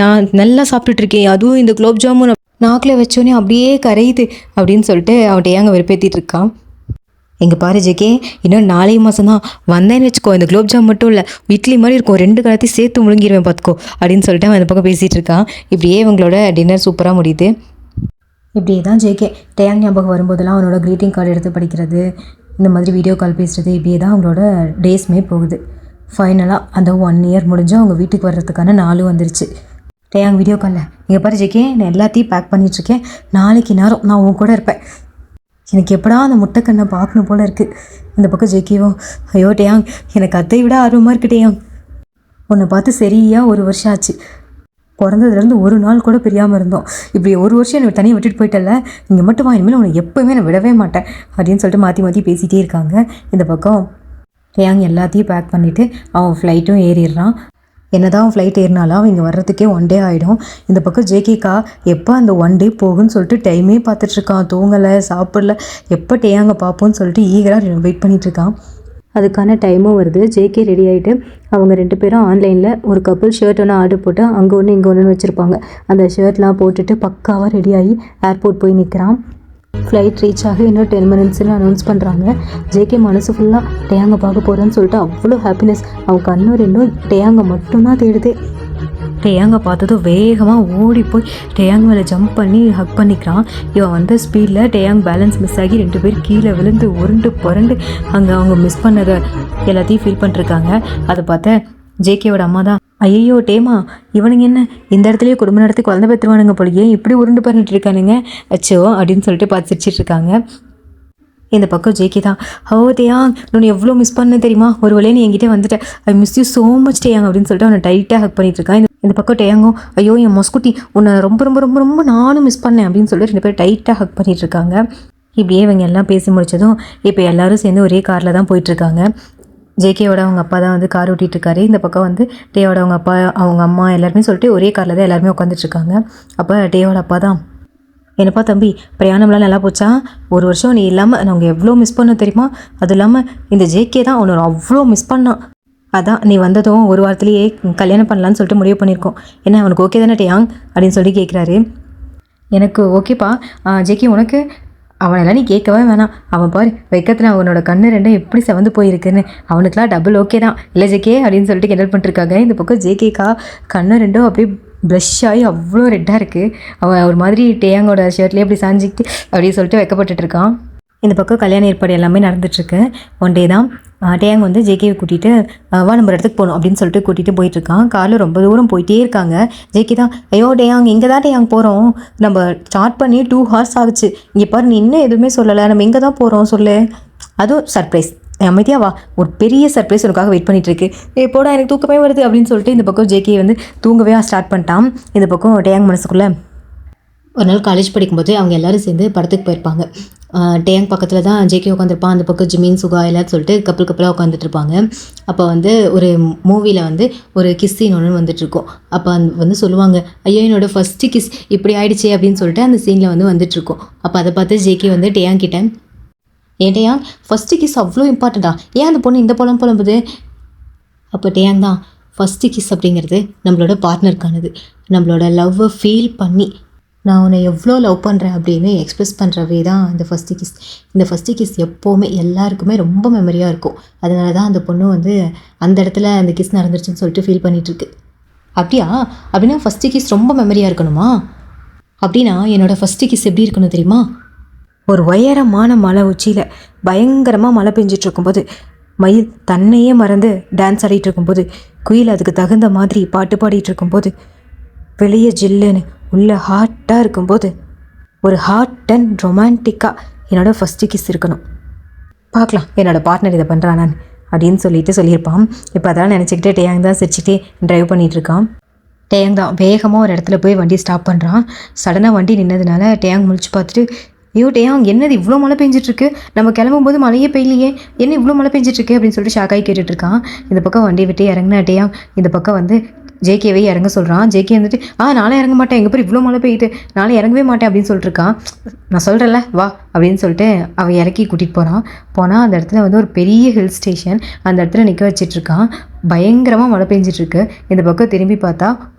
நான் நல்லா சாப்பிட்டுட்டு இருக்கேன், அதுவும் இந்த குலோப் ஜாமுன் நாக்கில் வச்சோன்னே அப்படியே கரையுது அப்படின்னு சொல்லிட்டு அவன் டேயாங்க வெறுப்பேற்றிட்டு இருக்கான். எங்கள் பாரு ஜேகே இன்னும் 4 மாதம் தான் வந்தேன்னு வச்சுக்கோ, இந்த குலோப் ஜாம் மட்டும் இல்லை இட்லி மாதிரி இருக்கும், 2 கலத்தையும் சேர்த்து முழுங்கிடுவேன் பார்த்துக்கோ அப்படின்னு சொல்லிட்டு அவன் அந்த பக்கம் பேசிகிட்டு இருக்கான். இப்படியே இவங்களோட டின்னர் சூப்பராக முடியுது. இப்படியே தான் ஜேகே டேயாங் ஞாபகம் வரும்போதெல்லாம் அவனோட க்ரீட்டிங் கார்டு எடுத்து படிக்கிறது, இந்த மாதிரி வீடியோ கால் பேசுகிறது, இப்படியே தான் அவங்களோட டேஸ்மே போகுது. ஃபைனலாக அந்த 1 இயர் முடிஞ்சு அவங்க வீட்டுக்கு வர்றதுக்கான நாளும் வந்துருச்சு. டேயாங் வீடியோ காலில் இங்கே பாரு ஜேகே நான் எல்லாத்தையும் பேக் பண்ணிகிட்ருக்கேன், நாளைக்கு நேரம் நான் உன் கூட இருப்பேன், எனக்கு எப்படா அந்த முட்டைக்கண்ணை பார்க்கணும் போல் இருக்குது. இந்த பக்கம் ஜேகேவோ, ஐயோ டேயாங் எனக்கு அதை விட ஆர்வமாக இருக்குது டேயாங், உன்னை பார்த்து சரியாக 1 வருஷம் ஆச்சு, பிறந்ததுலேருந்து ஒரு நாள் கூட பிரியாமல் இருந்தோம், இப்படி 1 வருஷம் என்னை தனியாக விட்டுட்டு போயிட்டல, இங்கே மட்டும் வா, இனிமேல் உன்னை எப்போவுமே நான் விடவே மாட்டேன் அப்படின்னு சொல்லிட்டு மாற்றி மாற்றி பேசிகிட்டே இருக்காங்க. இந்த பக்கம் டேயாங் எல்லாத்தையும் பேக் பண்ணிவிட்டு அவன் ஃப்ளைட்டும் ஏறிடுறான். என்னதான் அவன் ஃப்ளைட் ஏறினாலும் அவங்க இங்கே வர்றதுக்கே 1 டே ஆகிடும். இந்த பக்கம் ஜேகேக்கா எப்போ அந்த 1 டே போகுன்னு சொல்லிட்டு டைமே பார்த்துட்ருக்கான், தூங்கலை சாப்பிடல, எப்போ டேயாங்க பார்ப்போன்னு சொல்லிட்டு ஈகராக வெயிட் பண்ணிகிட்ருக்கான். அதுக்கான டைமும் வருது. ஜேகே ரெடி ஆகிட்டு அவங்க 2 பேரும் ஆன்லைனில் ஒரு கப்புள் ஷர்ட் ஒன்று ஆர்டர் போட்டு அங்கே ஒன்று இங்கே ஒன்று வச்சுருப்பாங்க. அந்த ஷர்ட்லாம் போட்டுட்டு பக்காவாக ரெடியாகி ஏர்போர்ட் போய் நிற்கிறான். ஃப்ளைட் ரீச் ஆகி இன்னும் 10 மினிட்ஸ்னு அனௌன்ஸ் பண்ணுறாங்க. ஜேகே மனசு ஃபுல்லாக டேயாங்க பார்க்க போகிறேன்னு சொல்லிட்டு அவ்வளோ ஹாப்பினஸ், அவன் கண்ணு 2 டேயாங்க மட்டும்தான் தேடுது. டேயாங்க பார்த்ததும் வேகமாக ஓடி போய் டேயாங் மேலே ஜம்ப் பண்ணி ஹக் பண்ணிக்கிறான். இவன் வந்த ஸ்பீடில் டேயாங் பேலன்ஸ் மிஸ் ஆகி 2 பேர் கீழே விழுந்து உருண்டு புரண்டு அங்கே அவங்க மிஸ் பண்ணதை எல்லாத்தையும் ஃபீல் பண்ணிருக்காங்க. அதை பார்த்த ஜேகேவோட அம்மா தான், ஐயோ டேமா இவனுங்க என்ன இந்த இடத்துலையே குடும்பம் நடத்தி குழந்தை பெற்றுவானுங்க போலியே, இப்படி உருண்டு பண்ணிட்டு இருக்கானுங்க அச்சோ அப்படின்னு சொல்லிட்டு பார்த்து சிரிச்சிட்டு இருக்காங்க. இந்த பக்கம் ஜேகே தான், ஓ டேயாங் நான் எவ்வளோ மிஸ் பண்ண தெரியுமா, ஒரு வேலையை நீ என்கிட்ட வந்துட்டேன், I miss you so much Taeyang அப்படின்னு சொல்லிட்டு அவனை டைட்டாக ஹக் பண்ணிட்டு இருக்கான். இந்த பக்கம் டேயாங்கும், ஐயோ என் மொஸ்குட்டி உன்னை ரொம்ப ரொம்ப ரொம்ப ரொம்ப நானும் மிஸ் பண்ணேன் அப்படின்னு சொல்லிட்டு 2 பேர் டைட்டாக ஹக் பண்ணிட்டு இருக்காங்க. இப்படியே இவங்க எல்லாம் பேசி முடிச்சதும் இப்போ எல்லாரும் சேர்ந்து ஒரே காரில் தான் போயிட்டுருக்காங்க. ஜேகேவோட அவங்க அப்பா தான் வந்து கார் ஓட்டிகிட்ருக்காரு. இந்த பக்கம் வந்து டேயோட அவங்க அப்பா அவங்க அம்மா எல்லாருமே சொல்லிட்டு ஒரே காரில் தான் எல்லாருமே உட்காந்துட்ருக்காங்க. அப்போ டேயோட அப்பா தான், என்னப்பா தம்பி பிரயாணம்லாம் நல்லா போச்சா, 1 வருஷம் நீ இல்லாமல் நாங்கள் எவ்வளோ மிஸ் பண்ணோம் தெரியுமா, அதுவும் இல்லாமல் இந்த ஜேகே தான் உன்னை அவ்வளோ மிஸ் பண்ணான், அதான் நீ வந்ததும் 1 வாரத்துலேயே கல்யாணம் பண்ணலான்னு சொல்லிட்டு முடிவு பண்ணியிருக்கோம், என்ன அவனுக்கு ஓகே தானே டேயாங் அப்படின்னு சொல்லி கேட்குறாரு. எனக்கு ஓகேப்பா ஜேகே, உனக்கு அவனெல்லாம் நீ கேட்கவே வேணாம், அவன் பாரு வைக்கத்தில் அவனோட கண்ணு 2 எப்படி செவந்து போயிருக்குன்னு, அவனுக்குலாம் டபுள் ஓகே தான் இல்லை ஜேகே அப்படின்னு சொல்லிட்டு கிண்டல் பண்ணிருக்காங்க. இந்த பக்கம் ஜேகேக்கா கண்ணு 2 அப்படியே ப்ளஷ் ஆகி அவ்வளோ ரெட்டாக இருக்குது. அவன் ஒரு மாதிரி டேயாங்கோட ஷர்ட்லேயே அப்படி சாஞ்சிக்கிட்டு அப்படின்னு சொல்லிட்டு வைக்கப்பட்டுட்டு இருக்கான். இந்த பக்கம் கல்யாண ஏற்பாடு எல்லாமே நடந்துட்டுருக்கு. 1 டே தான் டேயாங் வந்து ஜேகேவை கூட்டிகிட்டு வா நம்ம இடத்துக்கு போகணும் அப்படின்னு சொல்லிட்டு கூட்டிகிட்டு போயிட்டுருக்கான். காரில் ரொம்ப தூரம் போயிட்டே இருக்காங்க. ஜேகே தான், ஐயோ டேயாங் இங்கே தான் டேயாங் போகிறோம், நம்ம ஸ்டார்ட் பண்ணி 2 ஹார்ஸ் ஆகுச்சு, இங்கே பாரு நீ இன்னும் எதுவுமே சொல்லலை, நம்ம எங்கே தான் போகிறோம் சொல்லு, அதுவும் சர்ப்ரைஸ், அமைதியா வா, ஒரு பெரிய சர்ப்ரைஸ் உனக்காக வெயிட் பண்ணிகிட்ருக்கு, எப்போடா எனக்கு தூக்கமே வருது அப்படின்னு சொல்லிட்டு இந்த பக்கம் ஜேகே வந்து தூங்கவே ஸ்டார்ட் பண்ணிட்டான். இந்த பக்கம் டேயாங் மனசுக்குள்ளே ஒரு நாள் காலேஜ் படிக்கும்போது அவங்க எல்லோரும் சேர்ந்து படத்துக்கு போயிருப்பாங்க. டேயாங் பக்கத்தில் தான் ஜேகே உட்காந்துருப்பான், அந்த பக்கம் ஜிமின் சுகா எல்லாரும் சொல்லிட்டு கப்பலாக உட்காந்துட்ருப்பாங்க. அப்போ வந்து ஒரு மூவியில் வந்து ஒரு கிஸ் சீன் ஒன்று வந்துட்டுருக்கோம். அப்போ வந்து சொல்லுவாங்க, ஐயோ என்னோட ஃபஸ்ட்டு கிஸ் இப்படி ஆயிடுச்சு அப்படின்னு சொல்லிட்டு அந்த சீனில் வந்து வந்துட்டுருக்கோம். அப்போ அதை பார்த்து ஜேகே வந்து டேயாங் கிட்ட, ஏன் டேயாங் ஃபஸ்ட்டு கிஸ் அவ்வளோ இம்பார்ட்டண்ட்டா, ஏன் அந்த பொண்ணு இந்த புலம்புது. அப்போ டேயாங் தான், ஃபஸ்ட்டு கிஸ் அப்படிங்கிறது நம்மளோட பார்ட்னருக்கானது, நம்மளோட லவ்வை ஃபீல் பண்ணி நான் உன்னை எவ்வளோ லவ் பண்ணுறேன் அப்படின்னு எக்ஸ்ப்ரெஸ் பண்ணுறவே தான் இந்த ஃபஸ்ட்டு கிஸ். இந்த ஃபஸ்ட்டு கிஸ் எப்போவுமே எல்லாருக்குமே ரொம்ப மெமரியாக இருக்கும். அதனால தான் அந்த பொண்ணு வந்து அந்த இடத்துல அந்த கிஸ் நடந்துருச்சுன்னு சொல்லிட்டு ஃபீல் பண்ணிகிட்ருக்கு. அப்படியா, அப்படின்னா ஃபஸ்ட்டு கிஸ் ரொம்ப மெமரியாக இருக்கணுமா, அப்படின்னா என்னோடய ஃபஸ்ட்டு கிஸ் எப்படி இருக்கணும் தெரியுமா, ஒரு உயரமான மலை உச்சியில் பயங்கரமாக மழை பெஞ்சிட்டு இருக்கும்போது மயில் தன்னையே மறந்து டான்ஸ் ஆடிட்டு இருக்கும்போது, குயில் அதுக்கு தகுந்த மாதிரி பாட்டு பாடிட்டு இருக்கும்போது, வெளியே ஜில்லுன்னு உள்ள ஹாட்டாக இருக்கும்போது, ஒரு ஹாட் அண்ட் ரொமான்டிக்காக என்னோடய ஃபஸ்ட்டு கிஸ் இருக்கணும். பார்க்கலாம் என்னோடய பார்ட்னர் இதை பண்ணுறான் நான் அப்படின்னு சொல்லியிருப்பான். இப்போ அதெல்லாம் நினச்சிக்கிட்டே டேயாங் தான் சிரிச்சுட்டே ட்ரைவ் பண்ணிகிட்ருக்கான். டேயாங் தான் வேகமாக ஒரு இடத்துல போய் வண்டி ஸ்டாப் பண்ணுறான். சடனாக வண்டி நின்னதுனால டேயாங் முழிச்சு பார்த்துட்டு, ஐயோ டேயாங் என்னது இவ்வளோ மழை பெஞ்சிட்ருக்கு, நம்ம கிளம்பும்போது மழையே பெய்யலையே, என்ன இவ்வளோ மழை பெஞ்சிட்ருக்கு அப்படின்னு சொல்லிட்டு ஷாக்காகி கேட்டுட்ருக்கான். இந்த பக்கம் வண்டி விட்டு இறங்கினா டேயாங் இந்த பக்கம் வந்து ஜேகேவை இறங்க சொல்கிறான். ஜேகே வந்துட்டு நாளை இறங்க மாட்டேன், எங்கள் பேர் இவ்வளோ மழை பெய்யுது, நாளை இறங்கவே மாட்டேன் அப்படின்னு சொல்லிட்டுருக்கான். நான் சொல்கிறேன்ல வா அப்படின்னு சொல்லிட்டு அவன் இறக்கி கூட்டிகிட்டு போனால் அந்த இடத்துல வந்து ஒரு பெரிய ஹில் ஸ்டேஷன், அந்த இடத்துல நிற்க வச்சிட்ருக்கான். பயங்கரமாக மழை பெஞ்சிட்ருக்கு. இந்த பக்கம் திரும்பி பார்த்தா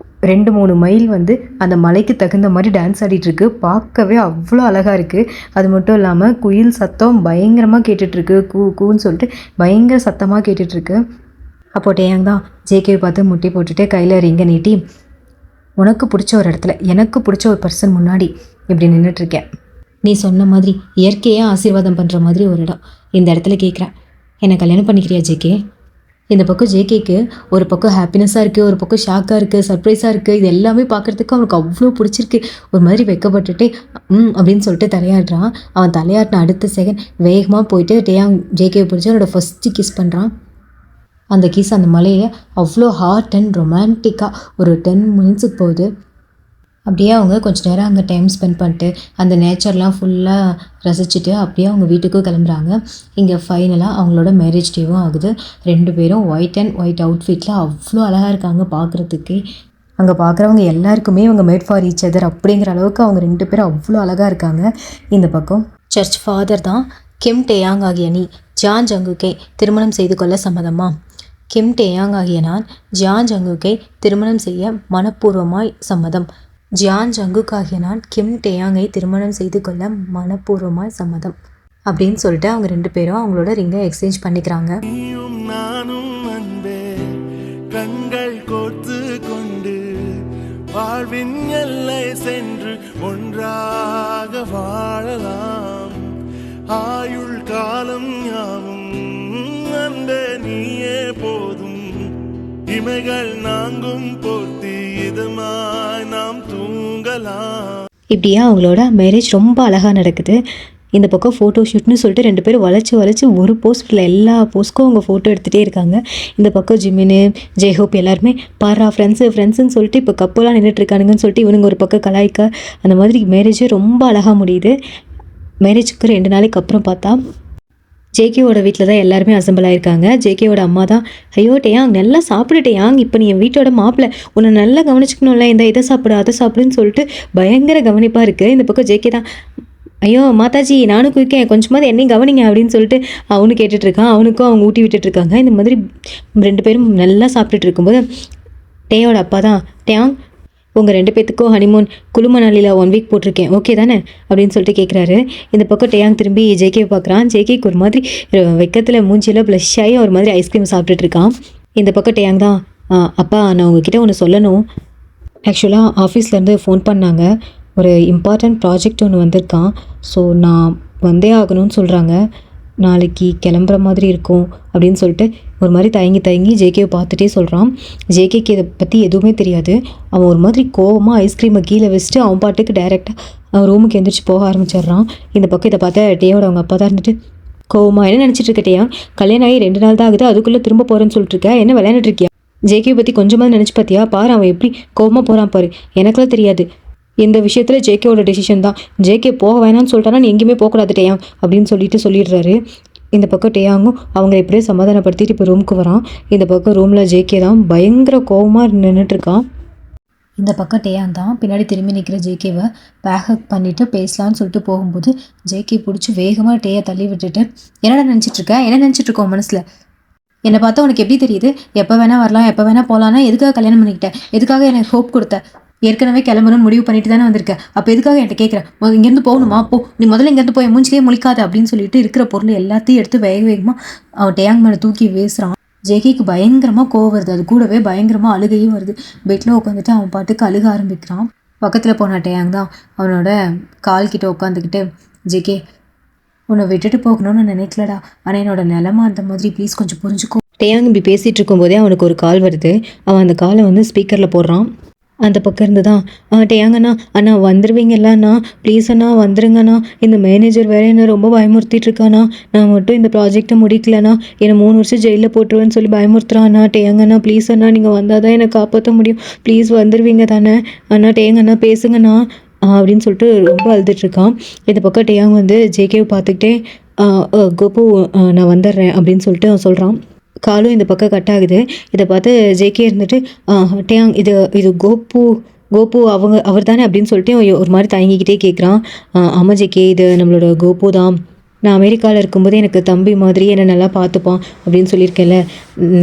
2-3 மைல் வந்து அந்த மலைக்கு தகுந்த மாதிரி டான்ஸ் ஆடிட்டுருக்கு. பார்க்கவே அவ்வளோ அழகாக இருக்குது. அது மட்டும் இல்லாமல் குயில் சத்தம் பயங்கரமாக கேட்டுட்ருக்கு, கூன்னு சொல்லிட்டு பயங்கர சத்தமாக கேட்டுட்ருக்கு. அப்போ டேயாங் தான் ஜேகேவை பார்த்து முட்டி போட்டுட்டு கையில் ரிங்கை நீட்டி, உனக்கு பிடிச்ச ஒரு இடத்துல எனக்கு பிடிச்ச ஒரு பர்சன் முன்னாடி இப்படி நின்றுட்டுருக்கேன், நீ சொன்ன மாதிரி இயற்கையாக ஆசீர்வாதம் பண்ணுற மாதிரி ஒரு இடம், இந்த இடத்துல கேட்குறேன், என்னை கல்யாணம் பண்ணிக்கிறியா ஜேகே? இந்த பக்கம் ஜேகேக்கு ஒரு பக்கம் ஹாப்பினஸாக இருக்குது, ஒரு பக்கம் ஷாக்காக இருக்குது, சர்ப்ரைஸாக இருக்குது. இது எல்லாமே பார்க்குறதுக்கு அவனுக்கு அவ்வளோ பிடிச்சிருக்கு. ஒரு மாதிரி வெக்கப்பட்டுட்டு அப்படின்னு சொல்லிட்டு தலையாடுறான். அவன் தலையாட்டின அடுத்த செகண்ட் வேகமாக போயிட்டு டேயாங் ஜேகேவை பிடிச்சி அவனோட ஃபஸ்ட்டு கிஸ் பண்ணுறான். அந்த கிஸ் அந்த மலையில் அவ்வளோ ஹார்ட் அண்ட் ரொமான்டிக்காக ஒரு 10 மினிட்ஸுக்கு போகுது. அப்படியே அவங்க கொஞ்சம் நேரம் அங்கே டைம் ஸ்பெண்ட் பண்ணிட்டு அந்த நேச்சர்லாம் ஃபுல்லாக ரசிச்சுட்டு அப்படியே அவங்க வீட்டுக்கும் கிளம்புறாங்க. இங்கே ஃபைனலாக அவங்களோட மேரேஜ் டேவும் ஆகுது. 2 பேரும் ஒயிட் அண்ட் ஒயிட் அவுட்ஃபிட்டில் அவ்வளோ அழகாக இருக்காங்க பார்க்குறதுக்கு. அங்கே பார்க்குறவங்க எல்லாருக்குமே இவங்க மேட் ஃபார் ஈச் அதர் அப்படிங்கிற அளவுக்கு அவங்க 2 பேரும் அவ்வளோ அழகாக இருக்காங்க. இந்த பக்கம் சர்ச் ஃபாதர் தான் கிம் டேயாங் ஆகிய நீ ஜான் ஜங்குக்கை திருமணம் செய்து கொள்ள சம்மதமா? கிம் டேயாங் ஆகிய நான் ஜியான் ஜங்குக்கை திருமணம் செய்ய மனப்பூர்வமாய் சம்மதம். ஜியான் ஜங்குக் ஆகிய நான் கிம் டேயாங்கை திருமணம் செய்து கொள்ள மனப்பூர்வமாய் சம்மதம் அப்படின்னு சொல்லிட்டு அவங்க 2 பேரும் அவங்களோட ரிங்கை எக்ஸ்சேஞ்ச் பண்ணிக்கிறாங்க. நானும் அன்பே கண்கள் கோர்த்து கொண்டு வாழ்வின் எல்லை சென்று ஒன்றாக வாழலாம், ஆயுள் காலம் யாவும் அன்பே நீயே போதும், இமைகள் நாங்கும் போர்த்தி இதமாய் நாம் தூங்கலாம். இப்படியா அவங்களோட மேரேஜ் ரொம்ப அழகாக நடக்குது. இந்த பக்கம் ஃபோட்டோ ஷூட்னு சொல்லிட்டு 2 பேரும் வளைச்சி ஒரு போஸ்ட்டில் எல்லா போஸ்ட்க்கும் அவங்க ஃபோட்டோ எடுத்துகிட்டே இருக்காங்க. இந்த பக்கம் ஜிமினு ஜெய்ஹோப் எல்லாருமே பாரா ஃப்ரெண்ட்ஸுன்னு சொல்லிட்டு இப்போ கப்பலாக நின்றுட்டுருக்கானுங்கன்னு சொல்லிட்டு இவனுங்க ஒரு பக்கம் கலாய்க்க, அந்த மாதிரி மேரேஜே ரொம்ப அழகாக முடியுது. மேரேஜுக்கு 2 நாளைக்கு அப்புறம் பார்த்தா ஜேகேவோட வீட்டில் தான் எல்லாருமே அசம்பிள் ஆகிருக்காங்க. ஜேகேவோட அம்மா தான், ஐயோ டேயாங் நல்லா சாப்பிட்டுட்டேயாங், இப்போ நீ என் வீட்டோட மாப்பிள்ளை, உன்னை நல்லா கவனிச்சிக்கணும்ல, இந்த இதை சாப்பிடு அதை சாப்பிடுன்னு சொல்லிட்டு பயங்கர கவனிப்பாக இருக்குது. இந்த பக்கம் ஜேகே தான், ஐயோ மாதாஜி நானும் குயிக்கேன், கொஞ்சமாவது என்னையும் கவனிங்க அப்படின்னு சொல்லிட்டு அவனு கேட்டுட்ருக்கான். அவனுக்கும் அவங்க ஊட்டி விட்டுட்ருக்காங்க. இந்த மாதிரி 2 பேரும் நல்லா சாப்பிட்டுட்டு இருக்கும்போது டேயோட அப்பா தான், டேயாங் உங்கள் 2 பேத்துக்கும் ஹனிமூன் குழுமணாலியில் 1 வீக் போட்டிருக்கேன், ஓகே தானே அப்படின்னு சொல்லிட்டு கேட்குறாரு. இந்த பக்கம் டேயாங் திரும்பி ஜேகேவை பார்க்குறான். ஜேகேக்கு ஒரு மாதிரி வெக்கத்தில் மூஞ்சியில் ப்ளஷ் ஆகி ஒரு மாதிரி ஐஸ்கிரீம் சாப்பிட்டுட்ருக்கான். இந்த பக்கம் டேயாங் தான், அப்பா நான் உங்ககிட்ட ஒன்று சொல்லணும், ஆக்சுவலாக ஆஃபீஸ்லேருந்து ஃபோன் பண்ணாங்க, ஒரு இம்பார்ட்டண்ட் ப்ராஜெக்ட் ஒன்று வந்திருக்கான், ஸோ நான் வந்தே ஆகணும்னு சொல்கிறாங்க, நாளைக்கு கிளம்புற மாதிரி இருக்கும் அப்படின்னு சொல்லிட்டு ஒரு மாதிரி தயங்கி ஜேகேவை பார்த்துட்டே சொல்கிறான். ஜேகேக்கு இதை பற்றி எதுவுமே தெரியாது. அவன் ஒரு மாதிரி கோவமாக ஐஸ்கிரீமை கீழே வச்சுட்டு அவன் பாட்டுக்கு டைரெக்டாக அவன் ரூமுக்கு எந்திரிச்சு போக ஆரம்பிச்சிடுறான். இந்த பக்கம் இதை பார்த்தா டேயோட அவங்க அப்பா தான் இருந்துட்டு, கோவமாக என்ன நினச்சிட்டு இருக்க டேயா, கல்யாணம் ஆகி 2 நாள் தான் ஆகுது, அதுக்குள்ளே திரும்ப போகிறேன்னு சொல்லிட்டு இருக்க, என்ன விளையாண்டுட்டு இருக்கியா? ஜேகேவை பற்றி கொஞ்சமாக நினச்சி பார்த்தியா? பாரு அவன் எப்படி கோவமாக போகிறான் பாரு, எனக்குலாம் தெரியாது, இந்த விஷயத்தில் ஜேகேவோட டெசிஷன் தான், ஜேகே போக வேணாம்னு சொல்லிட்டானா நீ எங்கேயுமே போகக்கூடாது டேயாங் அப்படின்னு சொல்லிடுறாரு. இந்த பக்கம் டேயாங்கும் அவங்க எப்படியே சமாதானப்படுத்திட்டு இப்போ ரூமுக்கு வரான். இந்த பக்கம் ரூமில் ஜேகே தான் பயங்கர கோவமாக நின்றுட்டுருக்கான். இந்த பக்கம் டேயாங் தான் பின்னாடி திரும்பி நிற்கிற ஜேகேவை பேக்கப் பண்ணிவிட்டு பேசலான்னு சொல்லிட்டு போகும்போது ஜேகே பிடிச்சி வேகமாக டேயை தள்ளி விட்டுட்டு, என்னடா நினச்சிட்ருக்க, என்ன நினச்சிட்ருக்கோம் மனசில், என்னை பார்த்தா உனக்கு எப்படி தெரியுது, எப்போ வேணால் வரலாம் எப்போ வேணால் போகலான்னா எதுக்காக கல்யாணம் பண்ணிக்கிட்டேன், எதுக்காக எனக்கு ஹோப் கொடுத்த, ஏற்கனவே கிளம்பணும்னு முடிவு பண்ணிட்டு தானே வந்திருக்க, அப்போ எதுக்காக என்கிட்ட கேட்குறேன், இங்கேருந்து போகணுமா, போ நீ முதல்ல இங்கேருந்து போய் மூஞ்சிலே முழிக்காத அப்படின்னு சொல்லிட்டு இருக்கிற பொருள் எல்லாத்தையும் எடுத்து வேகமாக அவன் டேயாங் மேலே தூக்கி வீசுறான். ஜேகேக்கு பயங்கரமாக கோவம் வருது, அது கூடவே பயங்கரமாக அழுகையும் வருது. பெட்டில் உட்காந்துட்டு அவன் பாட்டுக்கு அழுக ஆரம்பிக்கிறான். பக்கத்தில் போன டேயாங் தான் அவனோட கால்கிட்ட உட்காந்துக்கிட்டு, ஜேகே உன்னை விட்டுட்டு போகணும்னு நினைக்கலடா, ஆனால் என்னோட நிலமை அந்த மாதிரி, ப்ளீஸ் கொஞ்சம் புரிஞ்சுக்கோ. டேயாங் இப்படி பேசிகிட்டு இருக்கும்போதே அவனுக்கு ஒரு கால் வருது. அவன் அந்த காலை வந்து ஸ்பீக்கரில் போடுறான். அந்த பக்கம் இருந்து தான், டேயாங் அண்ணா வந்துடுவீங்கல்ல அண்ணா, ப்ளீஸ் அண்ணா வந்துருங்கண்ணா, இந்த மேனேஜர் வேறு என்ன ரொம்ப பயமுறுத்திட்டு இருக்காண்ணா, நான் மட்டும் இந்த ப்ராஜெக்டை முடிக்கலண்ணா என்னை 3 வருஷம் ஜெயிலில் போட்டுருவேன்னு சொல்லி பயமுறுத்துறான் அண்ணா, டேயாங் அண்ணா ப்ளீஸ் அண்ணா நீங்கள் வந்தால் தான் என்னை காப்பாற்ற முடியும், ப்ளீஸ் வந்துடுவீங்க தானே அண்ணா, டேயாங் அண்ணா பேசுங்கண்ணா அப்படின்னு சொல்லிட்டு ரொம்ப அழுதுட்ருக்கான். இந்த பக்கம் டேயாங் வந்து ஜேகேவை பார்த்துக்கிட்டே கோபு நான் வந்துடுறேன் அப்படின்னு சொல்லிட்டு அவன் சொல்கிறான். காலும் இந்த பக்கம் கட் ஆகுது. இதை பார்த்து ஜேகே இருந்துட்டு டேயாங் இது கோபு அவர் தானே அப்படின்னு சொல்லிட்டு அவன் ஒரு மாதிரி தயங்கிக்கிட்டே கேட்குறான். ஆமாம் ஜேகே, இது நம்மளோட கோபு தான். நான் அமெரிக்காவில் இருக்கும்போது எனக்கு தம்பி மாதிரி என்னை நல்லா பார்த்துப்பான் அப்படின்னு சொல்லியிருக்கேன்ல.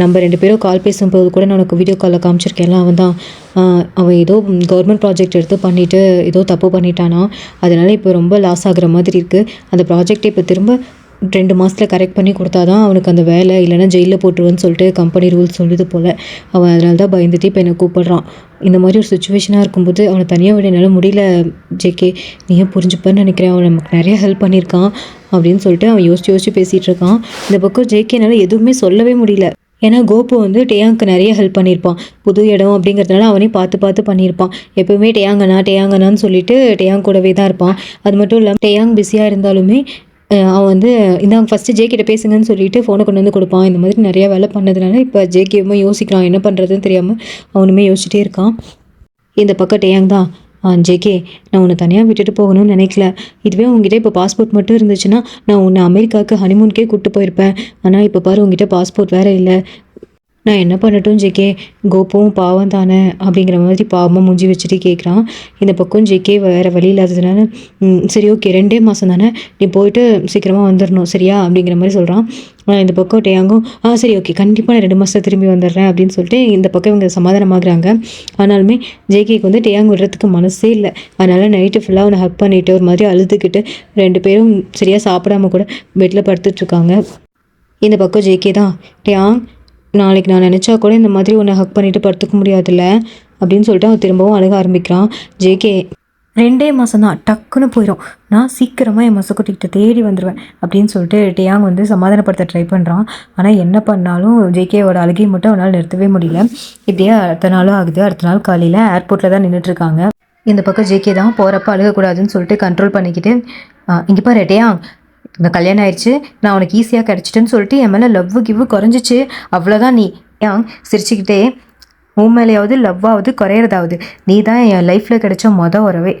நம்ம 2 பேரும் கால் பேசும்போது கூட நான் உனக்கு வீடியோ காலில் காமிச்சிருக்கேன்ல. அவன் ஏதோ கவர்மெண்ட் ப்ராஜெக்ட் எடுத்து பண்ணிவிட்டு ஏதோ தப்பு பண்ணிட்டானா, அதனால் இப்போ ரொம்ப லாஸ் ஆகுற மாதிரி இருக்குது. அந்த ப்ராஜெக்டை இப்போ திரும்ப 2 மாதத்தில் கரெக்ட் பண்ணி கொடுத்தா தான் அவனுக்கு அந்த வேலை, இல்லைனா ஜெயிலில் போட்டுருவேன்னு சொல்லிட்டு கம்பெனி ரூல்ஸ் சொல்லுது போல். அவன் அதனால தான் பயந்துட்டு இப்போ என்னை கூப்பிட்றான். இந்த மாதிரி ஒரு சுச்சுவேஷனாக இருக்கும்போது அவனை தனியாக விட என்னால் முடியல ஜேகே, நீயே புரிஞ்சுப்பேன்னு நினைக்கிறேன். அவன் நமக்கு நிறைய ஹெல்ப் பண்ணியிருக்கான் அப்படின்னு சொல்லிட்டு அவன் யோசிச்சு பேசிகிட்டு இருக்கான். இந்த பக்கம் ஜேகேனால எதுவுமே சொல்லவே முடியல. ஏன்னா கோபு வந்து டேயாங்க்கு நிறைய ஹெல்ப் பண்ணியிருப்பான். புது இடம் அப்படிங்கிறதுனால அவனே பார்த்து பண்ணியிருப்பான். எப்போவுமே டேயாங்கண்ணான்னு சொல்லிட்டு டேயாங் கூடவே தான் இருப்பான். அது மட்டும் இல்லாமல் டேயாங் பிஸியாக இருந்தாலுமே அவன் வந்து இந்தாங்க ஃபஸ்ட்டு ஜேகிட்ட பேசுங்கன்னு சொல்லிட்டு ஃபோனை கொண்டு வந்து கொடுப்பான். இந்த மாதிரி நிறையா வேலை பண்ணதுனால இப்போ ஜேகேவுமே யோசிக்கிறான், என்ன பண்ணுறதுன்னு தெரியாமல் அவனுமே யோசிச்சுட்டே இருக்கான். இந்த பக்கம் டேயாங் தான், ஜேகே நான் உன்னை தனியாக விட்டுட்டு போகணும்னு நினைக்கல. இதுவே உங்ககிட்ட இப்போ பாஸ்போர்ட் மட்டும் இருந்துச்சுன்னா நான் உன்னை அமெரிக்காவுக்கு ஹனிமூனுக்கே கூப்பிட்டு போயிருப்பேன். ஆனால் இப்போ பாரு உங்ககிட்ட பாஸ்போர்ட் வேறு இல்லை. நான் என்ன பண்ணட்டும் ஜேகே, கோபுவும் பாவம் தானே அப்படிங்கிற மாதிரி பாவமாக மூஞ்சி வச்சுட்டு கேட்குறான். இந்த பக்கம் ஜேகே வேறு வழி இல்லாததுனால சரி ஓகே 2 மாதம் தானே, நீ போயிட்டு சீக்கிரமாக வந்துடணும் சரியா அப்படிங்கிற மாதிரி சொல்கிறான். இந்த பக்கம் டேயாங்கும் சரி ஓகே கண்டிப்பாக நான் 2 மாதத்தை திரும்பி வந்துடுறேன் அப்படின்னு சொல்லிட்டு இந்த பக்கம் இவங்க சமாதானமாகறாங்க. ஆனாலுமே ஜேகேக்கு வந்து டேயாங் விடுறதுக்கு மனசே இல்லை. அதனால் நைட்டு ஃபுல்லாக அவனை ஹக் பண்ணிவிட்டு ஒரு மாதிரி அழுதுகிட்டு 2 பேரும் சரியாக சாப்பிடாம கூட பெட்டில் படுத்துட்ருக்காங்க. இந்த பக்கம் ஜேகே தான், டேயாங் நாளைக்கு நான் நினச்சா கூட இந்த மாதிரி உன்னை ஹக் பண்ணிவிட்டு படுத்துக்க முடியாதுல்ல அப்படின்னு சொல்லிட்டு அவன் திரும்பவும் அழுக ஆரம்பிக்கிறான். ஜேகே 2 மாதம் தான் டக்குன்னு போயிடும், நான் சீக்கிரமாக என் மசக்குட்டிக்கிட்ட தேடி வந்துடுவேன் அப்படின்னு சொல்லிட்டு டேயாங் வந்து சமாதானப்படுத்த ட்ரை பண்ணுறான். ஆனால் என்ன பண்ணாலும் ஜேகேவோட அழுகையை மட்டும் அவனால் நிறுத்தவே முடியல. இப்படியே அடுத்த நாளும் ஆகுது. அடுத்த நாள் காலையில் ஏர்போர்ட்டில் தான் நின்றுட்டுருக்காங்க. இந்த பக்கம் ஜேகே தான் போகிறப்ப அழுகக்கூடாதுன்னு சொல்லிட்டு கண்ட்ரோல் பண்ணிக்கிட்டு இங்கே பாரு டேயாங், இந்த கல்யாணம் ஆயிடுச்சு, நான் உனக்கு ஈஸியாக கிடச்சிட்டேன்னு சொல்லிட்டு என் மேலே லவ் கிவ்வு குறைஞ்சிச்சு, அவ்வளோதான். நீ ஏன் சிரிச்சுக்கிட்டே உன் மேலேயாவது லவ்வாவது குறையிறதாவது, நீ தான் என் லைஃப்பில் கிடைச்ச உறவே.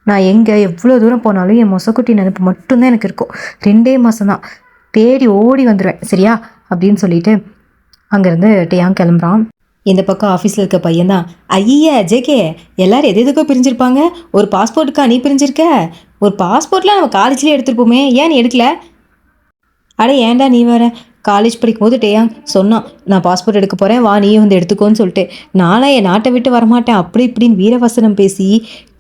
நான் எங்கே எவ்வளோ தூரம் போனாலும் என் மொசக்குட்டி நினைப்பு மட்டும்தான் எனக்கு இருக்கும். 2 மாதம் தான், தேடி ஓடி வந்துடுவேன் சரியா அப்படின்னு சொல்லிட்டு அங்கேருந்து டேயாங் கிளம்புறான். இந்த பக்கம் ஆஃபீஸில் இருக்க பையன்தான், ஐயா ஜேகே எல்லாரும் எதுக்கோ பிரிஞ்சிருப்பாங்க, ஒரு பாஸ்போர்ட்டுக்கா நீ பிரிஞ்சிருக்க? ஒரு பாஸ்போர்ட்லாம் நம்ம காலேஜ்லேயே எடுத்துகிட்டு ஏன் நீ எடுக்கல? ஏன்டா நீ வேற, காலேஜ் படிக்கும்போது டேயாங் சொன்னான் நான் பாஸ்போர்ட் எடுக்க போகிறேன் வா நீயும் வந்து எடுத்துக்கோன்னு சொல்லிட்டு, நானும் என் நாட்டை விட்டு வரமாட்டேன் அப்படி இப்படின்னு வீரவசனம் பேசி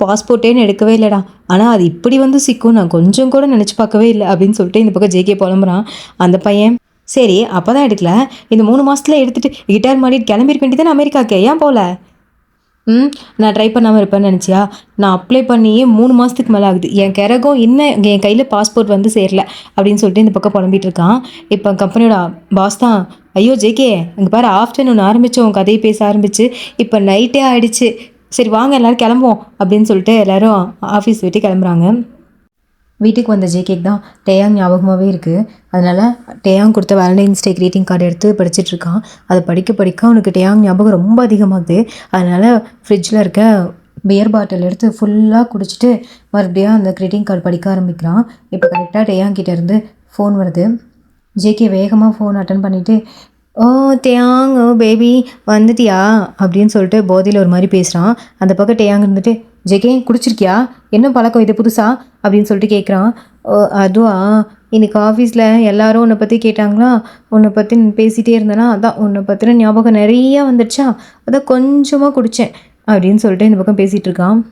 பாஸ்போர்ட்டேன்னு எடுக்கவே இல்லைடா. ஆனால் அது இப்படி வந்து சிக்கும் நான் கொஞ்சம் கூட நினச்சி பார்க்கவே இல்லை அப்படின்னு சொல்லிட்டு இந்த பக்கம் ஜேகே புலம்புறான். அந்த பையன் சரி அப்போ தான் எடுக்கல, இந்த 3 மாதத்தில் எடுத்துகிட்டு கிட்டார் மாடிட்டு கிளம்பிருக்க வேண்டியதானே அமெரிக்காவுக்கு, ஏன் போகல? நான் ட்ரை பண்ணாமல் இருப்பேன்னு நினச்சியா? நான் அப்ளை பண்ணியே 3 மாதத்துக்கு மேலே ஆகுது, என் கிறகம் இன்னும் என் கையில் பாஸ்போர்ட் வந்து சேரல அப்படின்னு சொல்லிட்டு இந்த பக்கம் புலம்பிகிட்டு இருக்கான். இப்போ கம்பெனியோட பாஸ் தான், ஐயோ ஜேகே இங்கே பாரு ஆஃப்டர்நூன் ஆரம்பித்தோம் கதையை பேச ஆரம்பிச்சு இப்போ நைட்டே ஆகிடுச்சு, சரி வாங்க எல்லோரும் கிளம்புவோம் அப்படின்னு சொல்லிட்டு எல்லோரும் ஆஃபீஸ் விட்டு கிளம்புறாங்க. வீட்டுக்கு வந்த ஜேகேக்கு தான் டேயாங் ஞாபகமாகவே இருக்குது. அதனால் டேயாங் கொடுத்த வேலண்டைன்ஸ் டே க்ரீட்டிங் கார்டு எடுத்து படிச்சுட்ருக்கான். அதை படிக்க அவனுக்கு டேயாங் ஞாபகம் ரொம்ப அதிகமாகுது. அதனால் ஃப்ரிட்ஜில் இருக்க பியர் பாட்டில் எடுத்து ஃபுல்லாக குடிச்சிட்டு மறுபடியும் அந்த க்ரீட்டிங் கார்டு படிக்க ஆரம்பிக்கிறான். இப்போ கரெக்டாக டேயாங் கிட்டேருந்து ஃபோன் வருது. ஜேகே வேகமாக ஃபோன் அட்டன் பண்ணிவிட்டு ஓ டேயாங் ஓ பேபி வந்துட்டியா அப்படின்னு சொல்லிட்டு போதையில் ஒரு மாதிரி பேசுகிறான். அந்த பக்கம் டேயாங் இருந்துட்டு ஜேகே குடிச்சிருக்கியா, என்ன பழக்கம் இது புதுசா அப்படின்னு சொல்லிட்டு கேட்குறான். அதுவா இன்னைக்கு ஆஃபீஸில் எல்லாரும் உன்னை பற்றி கேட்டாங்களா, உன்னை பற்றி பேசிகிட்டே இருந்தேன்னா அதான் உன்னை பற்றின ஞாபகம் நிறையா வந்துடுச்சா, அதான் கொஞ்சமாக குடித்தேன் அப்படின்னு சொல்லிட்டு இந்த பக்கம் பேசிகிட்டு இருக்கான்.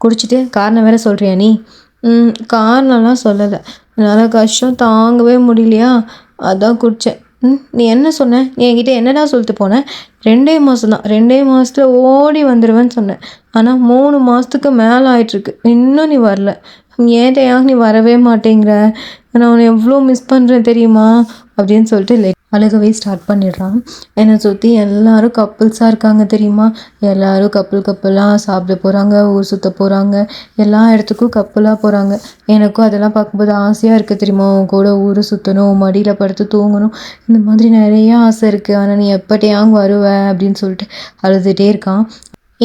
குடிச்சிட்டு காரணம் வேறு சொல்கிறியா நீ? காரணம்லாம் சொல்லலை, என்னால் கஷ்டம் தாங்கவே முடியலையா அதான் குடித்தேன். நீ என்ன சொன்ன, நீ என்கிட்ட என்னடா சொல்லிட்டு போனேன்? 2 மாதம் தான், 2 மாதத்தில் ஓடி வந்துடுவேன்னு சொன்னேன். ஆனால் 3 மாதத்துக்கு மேலே ஆயிட்டுருக்கு, இன்னும் நீ வரல. ஏன்டையா நீ வரவே மாட்டேங்கிற, நான் உன்னை எவ்வளோ மிஸ் பண்ணுறேன் தெரியுமா அப்படின்னு சொல்லிட்டு அழுகவே ஸ்டார்ட் பண்ணிடுறான். என்னை சுற்றி எல்லாரும் கப்புள்ஸாக இருக்காங்க தெரியுமா, எல்லோரும் கப்புளாக சாப்பிட போகிறாங்க, ஊர் சுற்ற போகிறாங்க, எல்லா இடத்துக்கும் கப்புளாக போகிறாங்க. எனக்கும் அதெல்லாம் பார்க்கும்போது ஆசையாக இருக்குது தெரியுமா, உன் கூட ஊர் சுற்றணும், மடியில் படுத்து தூங்கணும், இந்த மாதிரி நிறையா ஆசை இருக்குது. ஆனால் நீ எப்போட்டையாங்க வருவ அப்படின்னு சொல்லிட்டு அழுதுகிட்டே இருக்கான்.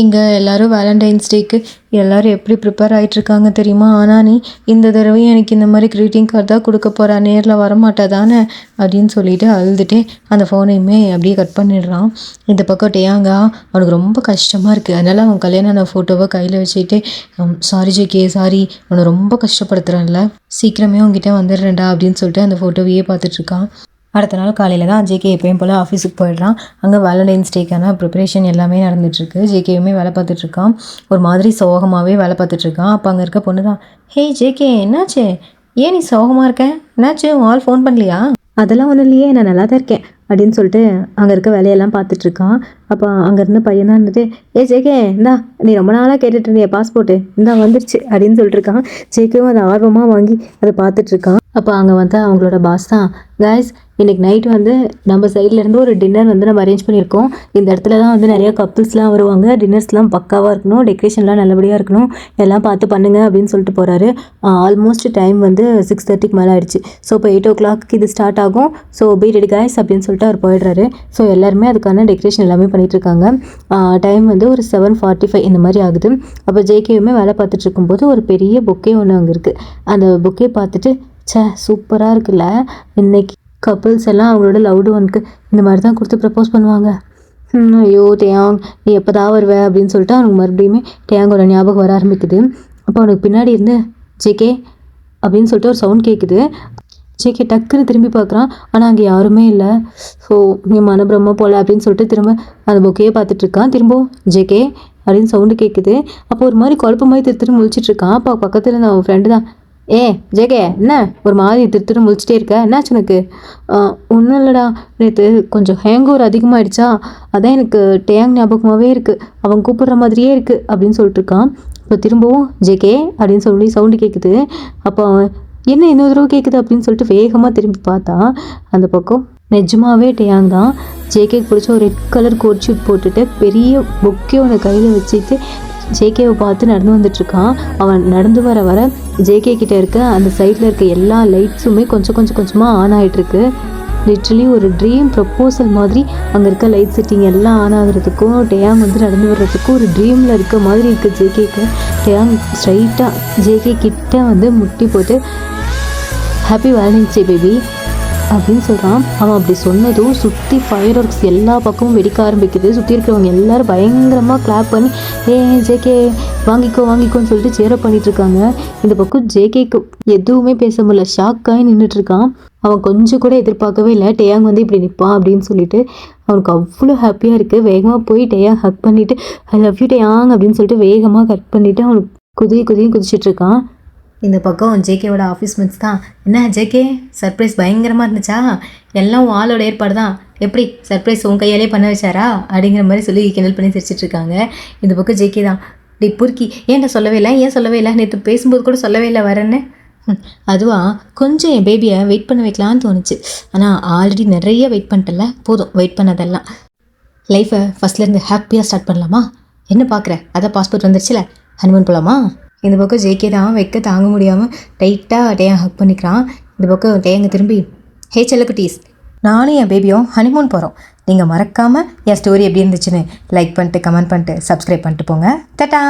இங்கே எல்லோரும் வேலண்டைன்ஸ் டேக்கு எல்லோரும் எப்படி ப்ரிப்பேர் ஆகிட்ருக்காங்க தெரியுமா? ஆனால் நீ இந்த தடவையும் எனக்கு இந்த மாதிரி க்ரீட்டிங் கார்டு தான் கொடுக்க போகிறா, நேரில் வரமாட்டா தானே அப்படின்னு சொல்லிட்டு அழுதுகிட்டே அந்த ஃபோனையுமே அப்படியே கட் பண்ணிடுறான். இந்த பக்கம் டேயாங்கா அவனுக்கு ரொம்ப கஷ்டமாக இருக்குது. அதனால் அவன் கல்யாண ஃபோட்டோவை கையில் வச்சுக்கிட்டே சாரி ஜேகே சாரி, அவனை ரொம்ப கஷ்டப்படுத்துகிறான்ல, சீக்கிரமே அவங்ககிட்ட வந்துடுறேன்டா அப்படின்னு சொல்லிட்டு அந்த ஃபோட்டோவையே பார்த்துட்ருக்கான். அடுத்த நாள் காலையில் தான் ஜேகே எப்பயும் போல் ஆஃபீஸுக்கு போயிடுறான். அங்கே வேலண்டைன்ஸ் டேக்கான ப்ரிப்பரேஷன் எல்லாமே நடந்துகிட்ருக்கு. ஜேகேயுமே வேலை பார்த்துட்ருக்கான், ஒரு மாதிரி சோகமாகவே வேலை பார்த்துட்ருக்கான். அப்போ அங்கே இருக்க பொண்ணு தான், ஹே ஜேகே என்னாச்சு, ஏன் நீ சோகமாக இருக்க, என்னாச்சு உன் ஆள் ஃபோன் பண்ணலையா? அதெல்லாம் ஒன்றும் இல்லையே, நான் நல்லா தான் இருக்கேன் அப்படின்னு சொல்லிட்டு அங்கே இருக்க வேலையெல்லாம் பார்த்துட்ருக்கான். அப்போ அங்கேருந்து பையன் தான் இருந்துட்டு, ஏ ஜேகே இந்தா நீ ரொம்ப நாளாக கேட்டுட்டு இருந்திய பாஸ்போர்ட்டு இந்தா வந்துருச்சு அப்படின்னு சொல்லிட்டுருக்கான். ஜேகேவும் அதை ஆர்வமாக வாங்கி அதை பார்த்துட்ருக்கான். அப்போ அங்கே வந்து அவங்களோட பாஸ் தான், கைஸ் இன்றைக்கி நைட் வந்து நம்ம சைட்லேருந்து ஒரு டின்னர் வந்து நம்ம அரேஞ்ச் பண்ணியிருக்கோம். இந்த இடத்துல தான் வந்து நிறையா கப்புள்ஸ்லாம் வருவாங்க, டின்னர்ஸ்லாம் பக்காவாக இருக்கணும், டெக்கரேஷன்லாம் நல்லபடியாக இருக்கணும், எல்லாம் பார்த்து பண்ணுங்க அப்படின்னு சொல்லிட்டு போகிறாரு. ஆல்மோஸ்ட் டைம் வந்து 6:30க்கு மேலே ஆயிடுச்சு. ஸோ இப்போ 8 o'clock இது ஸ்டார்ட் ஆகும். ஸோ பி ரெடி கைஸ் அப்படின்னு சொல்லிட்டு அவர் போயிடுறாரு. ஸோ எல்லாருமே அதுக்கான டெக்கரேஷன் எல்லாமே பண்ணிகிட்ருக்காங்க. டைம் வந்து ஒரு 7:45 இந்த மாதிரி ஆகுது. அப்போ ஜேகேயுமே வேலை பார்த்துட்டு இருக்கும்போது ஒரு பெரிய பொக்கே ஒன்று அங்கே இருக்குது. அந்த பொக்கே பார்த்துட்டு, சூப்பராக இருக்குல்ல, இன்னைக்கு கப்புள்ஸ் எல்லாம் அவங்களோட லவ்டு ஒனுக்கு இந்த மாதிரி தான் கொடுத்து ப்ரப்போஸ் பண்ணுவாங்க. ஐயோ டேயாங் நீ எப்போ தான் வருவ அப்படின்னு சொல்லிட்டு அவனுக்கு மறுபடியுமே டேயாங்கோட ஞாபகம் வர ஆரம்பிக்குது. அப்போ அவனுக்கு பின்னாடி இருந்து ஜேகே அப்படின்னு சொல்லிட்டு ஒரு சவுண்ட் கேட்குது. ஜேகே டக்குன்னு திரும்பி பார்க்குறான், ஆனால் அங்கே யாருமே இல்லை. ஸோ நீ மனப்பிரம போல அப்படின்னு சொல்லிட்டு திரும்ப அந்த பொக்கையே பார்த்துட்ருக்கான். திரும்பவும் ஜேகே அப்படின்னு சவுண்டு கேட்குது. அப்போ ஒரு மாதிரி குழப்பமாதிரி திருத்திட்டு முழிச்சிட்ருக்கான். அப்போ பக்கத்தில் இருந்த அவன் ஃப்ரெண்டு தான், ஏ ஜேகே என்ன ஒரு மாதிரி திருத்திட்டு முழிச்சிட்டே இருக்க, என்னாச்சு எனக்கு? ஒன்றும் இல்லைடா, நேற்று கொஞ்சம் ஹேங் ஓவர் அதிகமாகிடுச்சா, அதான் எனக்கு டேயாங் ஞாபகமாகவே இருக்குது, அவன் கூப்பிட்ற மாதிரியே இருக்குது அப்படின்னு சொல்லிட்டுருக்கான். இப்போ திரும்பவும் ஜேகே அப்படின்னு சொல்லி சவுண்டு கேட்குது. அப்போ என்ன இன்னொரு தடவை கேட்குது அப்படின்னு சொல்லிட்டு வேகமாக திரும்பி பார்த்தா அந்த பக்கம் நிஜமாவே டேயாங் தான். ஜேகேக்கு பிடிச்ச ஒரு ரெட் கலர் கோட் ஷூட் போட்டுட்டு பெரிய பொக்கே ஒன்று கையில் வச்சுட்டு ஜேகேவை பார்த்து நடந்து வந்துட்டுருக்கான். அவன் நடந்து வர வர ஜேகே கிட்டே இருக்க அந்த சைடில் இருக்க எல்லா லைட்ஸுமே கொஞ்சமாக ஆன் ஆகிட்டுருக்கு. லிட்ரலி ஒரு ட்ரீம் ப்ரப்போசல் மாதிரி அங்கே இருக்க லைட் செட்டிங் எல்லாம் ஆன் ஆகுறதுக்கும் டேயாங் வந்து நடந்து வர்றதுக்கும் ஒரு ட்ரீமில் இருக்க மாதிரி இருக்குது ஜேகேக்கு. டேயாங் ஸ்ட்ரைட்டாக ஜேகே கிட்ட வந்து முட்டி போட்டு ஹாப்பி வேலண்டைன்ஸ் டே பேபி அப்படின்னு சொல்கிறான். அவன் அப்படி சொன்னதும் சுற்றி ஃபயர் ஒர்க்ஸ் எல்லா பக்கமும் வெடிக்க ஆரம்பிக்குது. சுற்றி இருக்கிறவங்க எல்லோரும் பயங்கரமாக கிளாப் பண்ணி ஜேகே வாங்கிக்கோன்னு சொல்லிட்டு சேரப் பண்ணிகிட்ருக்காங்க. இந்த பக்கம் ஜேகேக்கு எதுவுமே பேச முடியல, ஷாக்காகி நின்றுட்டுருக்கான். அவன் கொஞ்சம் கூட எதிர்பார்க்கவே இல்லை டேயாங் வந்து இப்படி நிற்பான் அப்படின்னு சொல்லிட்டு. அவனுக்கு அவ்வளோ ஹாப்பியாக இருக்குது. வேகமாக போய் டேயாங் ஹக் பண்ணிவிட்டு ஐ லவ் யூ டேயாங் அப்படின்னு சொல்லிட்டு வேகமாக கட் பண்ணிவிட்டு அவனுக்கு குதிச்சிட்ருக்கான். இந்த பக்கம் ஜேகேவோட ஆஃபீஸ் மேட்ஸ் தான், என்ன ஜேகே சர்ப்ரைஸ் பயங்கரமாக இருந்துச்சா, எல்லாம் ஆளோட ஏற்பாடு தான், எப்படி சர்ப்ரைஸ் உன் கையாலே பண்ண வச்சாரா அப்படிங்கிற மாதிரி சொல்லி கிண்டல் பண்ணி சிரிச்சிட்ருக்காங்க. இந்த பக்கம் ஜேகே தான், டி புர்க்கி ஏன்டா சொல்லவே இல்லை, நேற்று பேசும்போது கூட சொல்லவே இல்லை வரேன்னு. அதுவா கொஞ்சம் என் பேபியை வெயிட் பண்ண வைக்கலான்னு தோணுச்சு, ஆனால் ஆல்ரெடி நிறைய வெயிட் பண்ணிட்டல, போதும் வெயிட் பண்ணதெல்லாம், லைஃப்பை ஃபஸ்ட்லேருந்து ஹாப்பியாக ஸ்டார்ட் பண்ணலாமா, என்ன பார்க்குற, அதான் பாஸ்போர்ட் வந்துருச்சுல, ஹனிமூன் போகலாமா. இந்த பக்கம் ஜேகே தான் வைக்க தாங்க முடியாமல் டைட்டாக டேயாங் ஹக் பண்ணிக்கிறான். இந்த பக்கம் டேயாங்க திரும்பி, ஹே செல்லக்குட்டீஸ், நானும் என் பேபியும் ஹனிமூன் போகிறோம், நீங்கள் மறக்காமல் என் ஸ்டோரி எப்படி இருந்துச்சுன்னு லைக் பண்ணிட்டு கமெண்ட் பண்ணிட்டு சப்ஸ்கிரைப் பண்ணிட்டு போங்க. டாடா.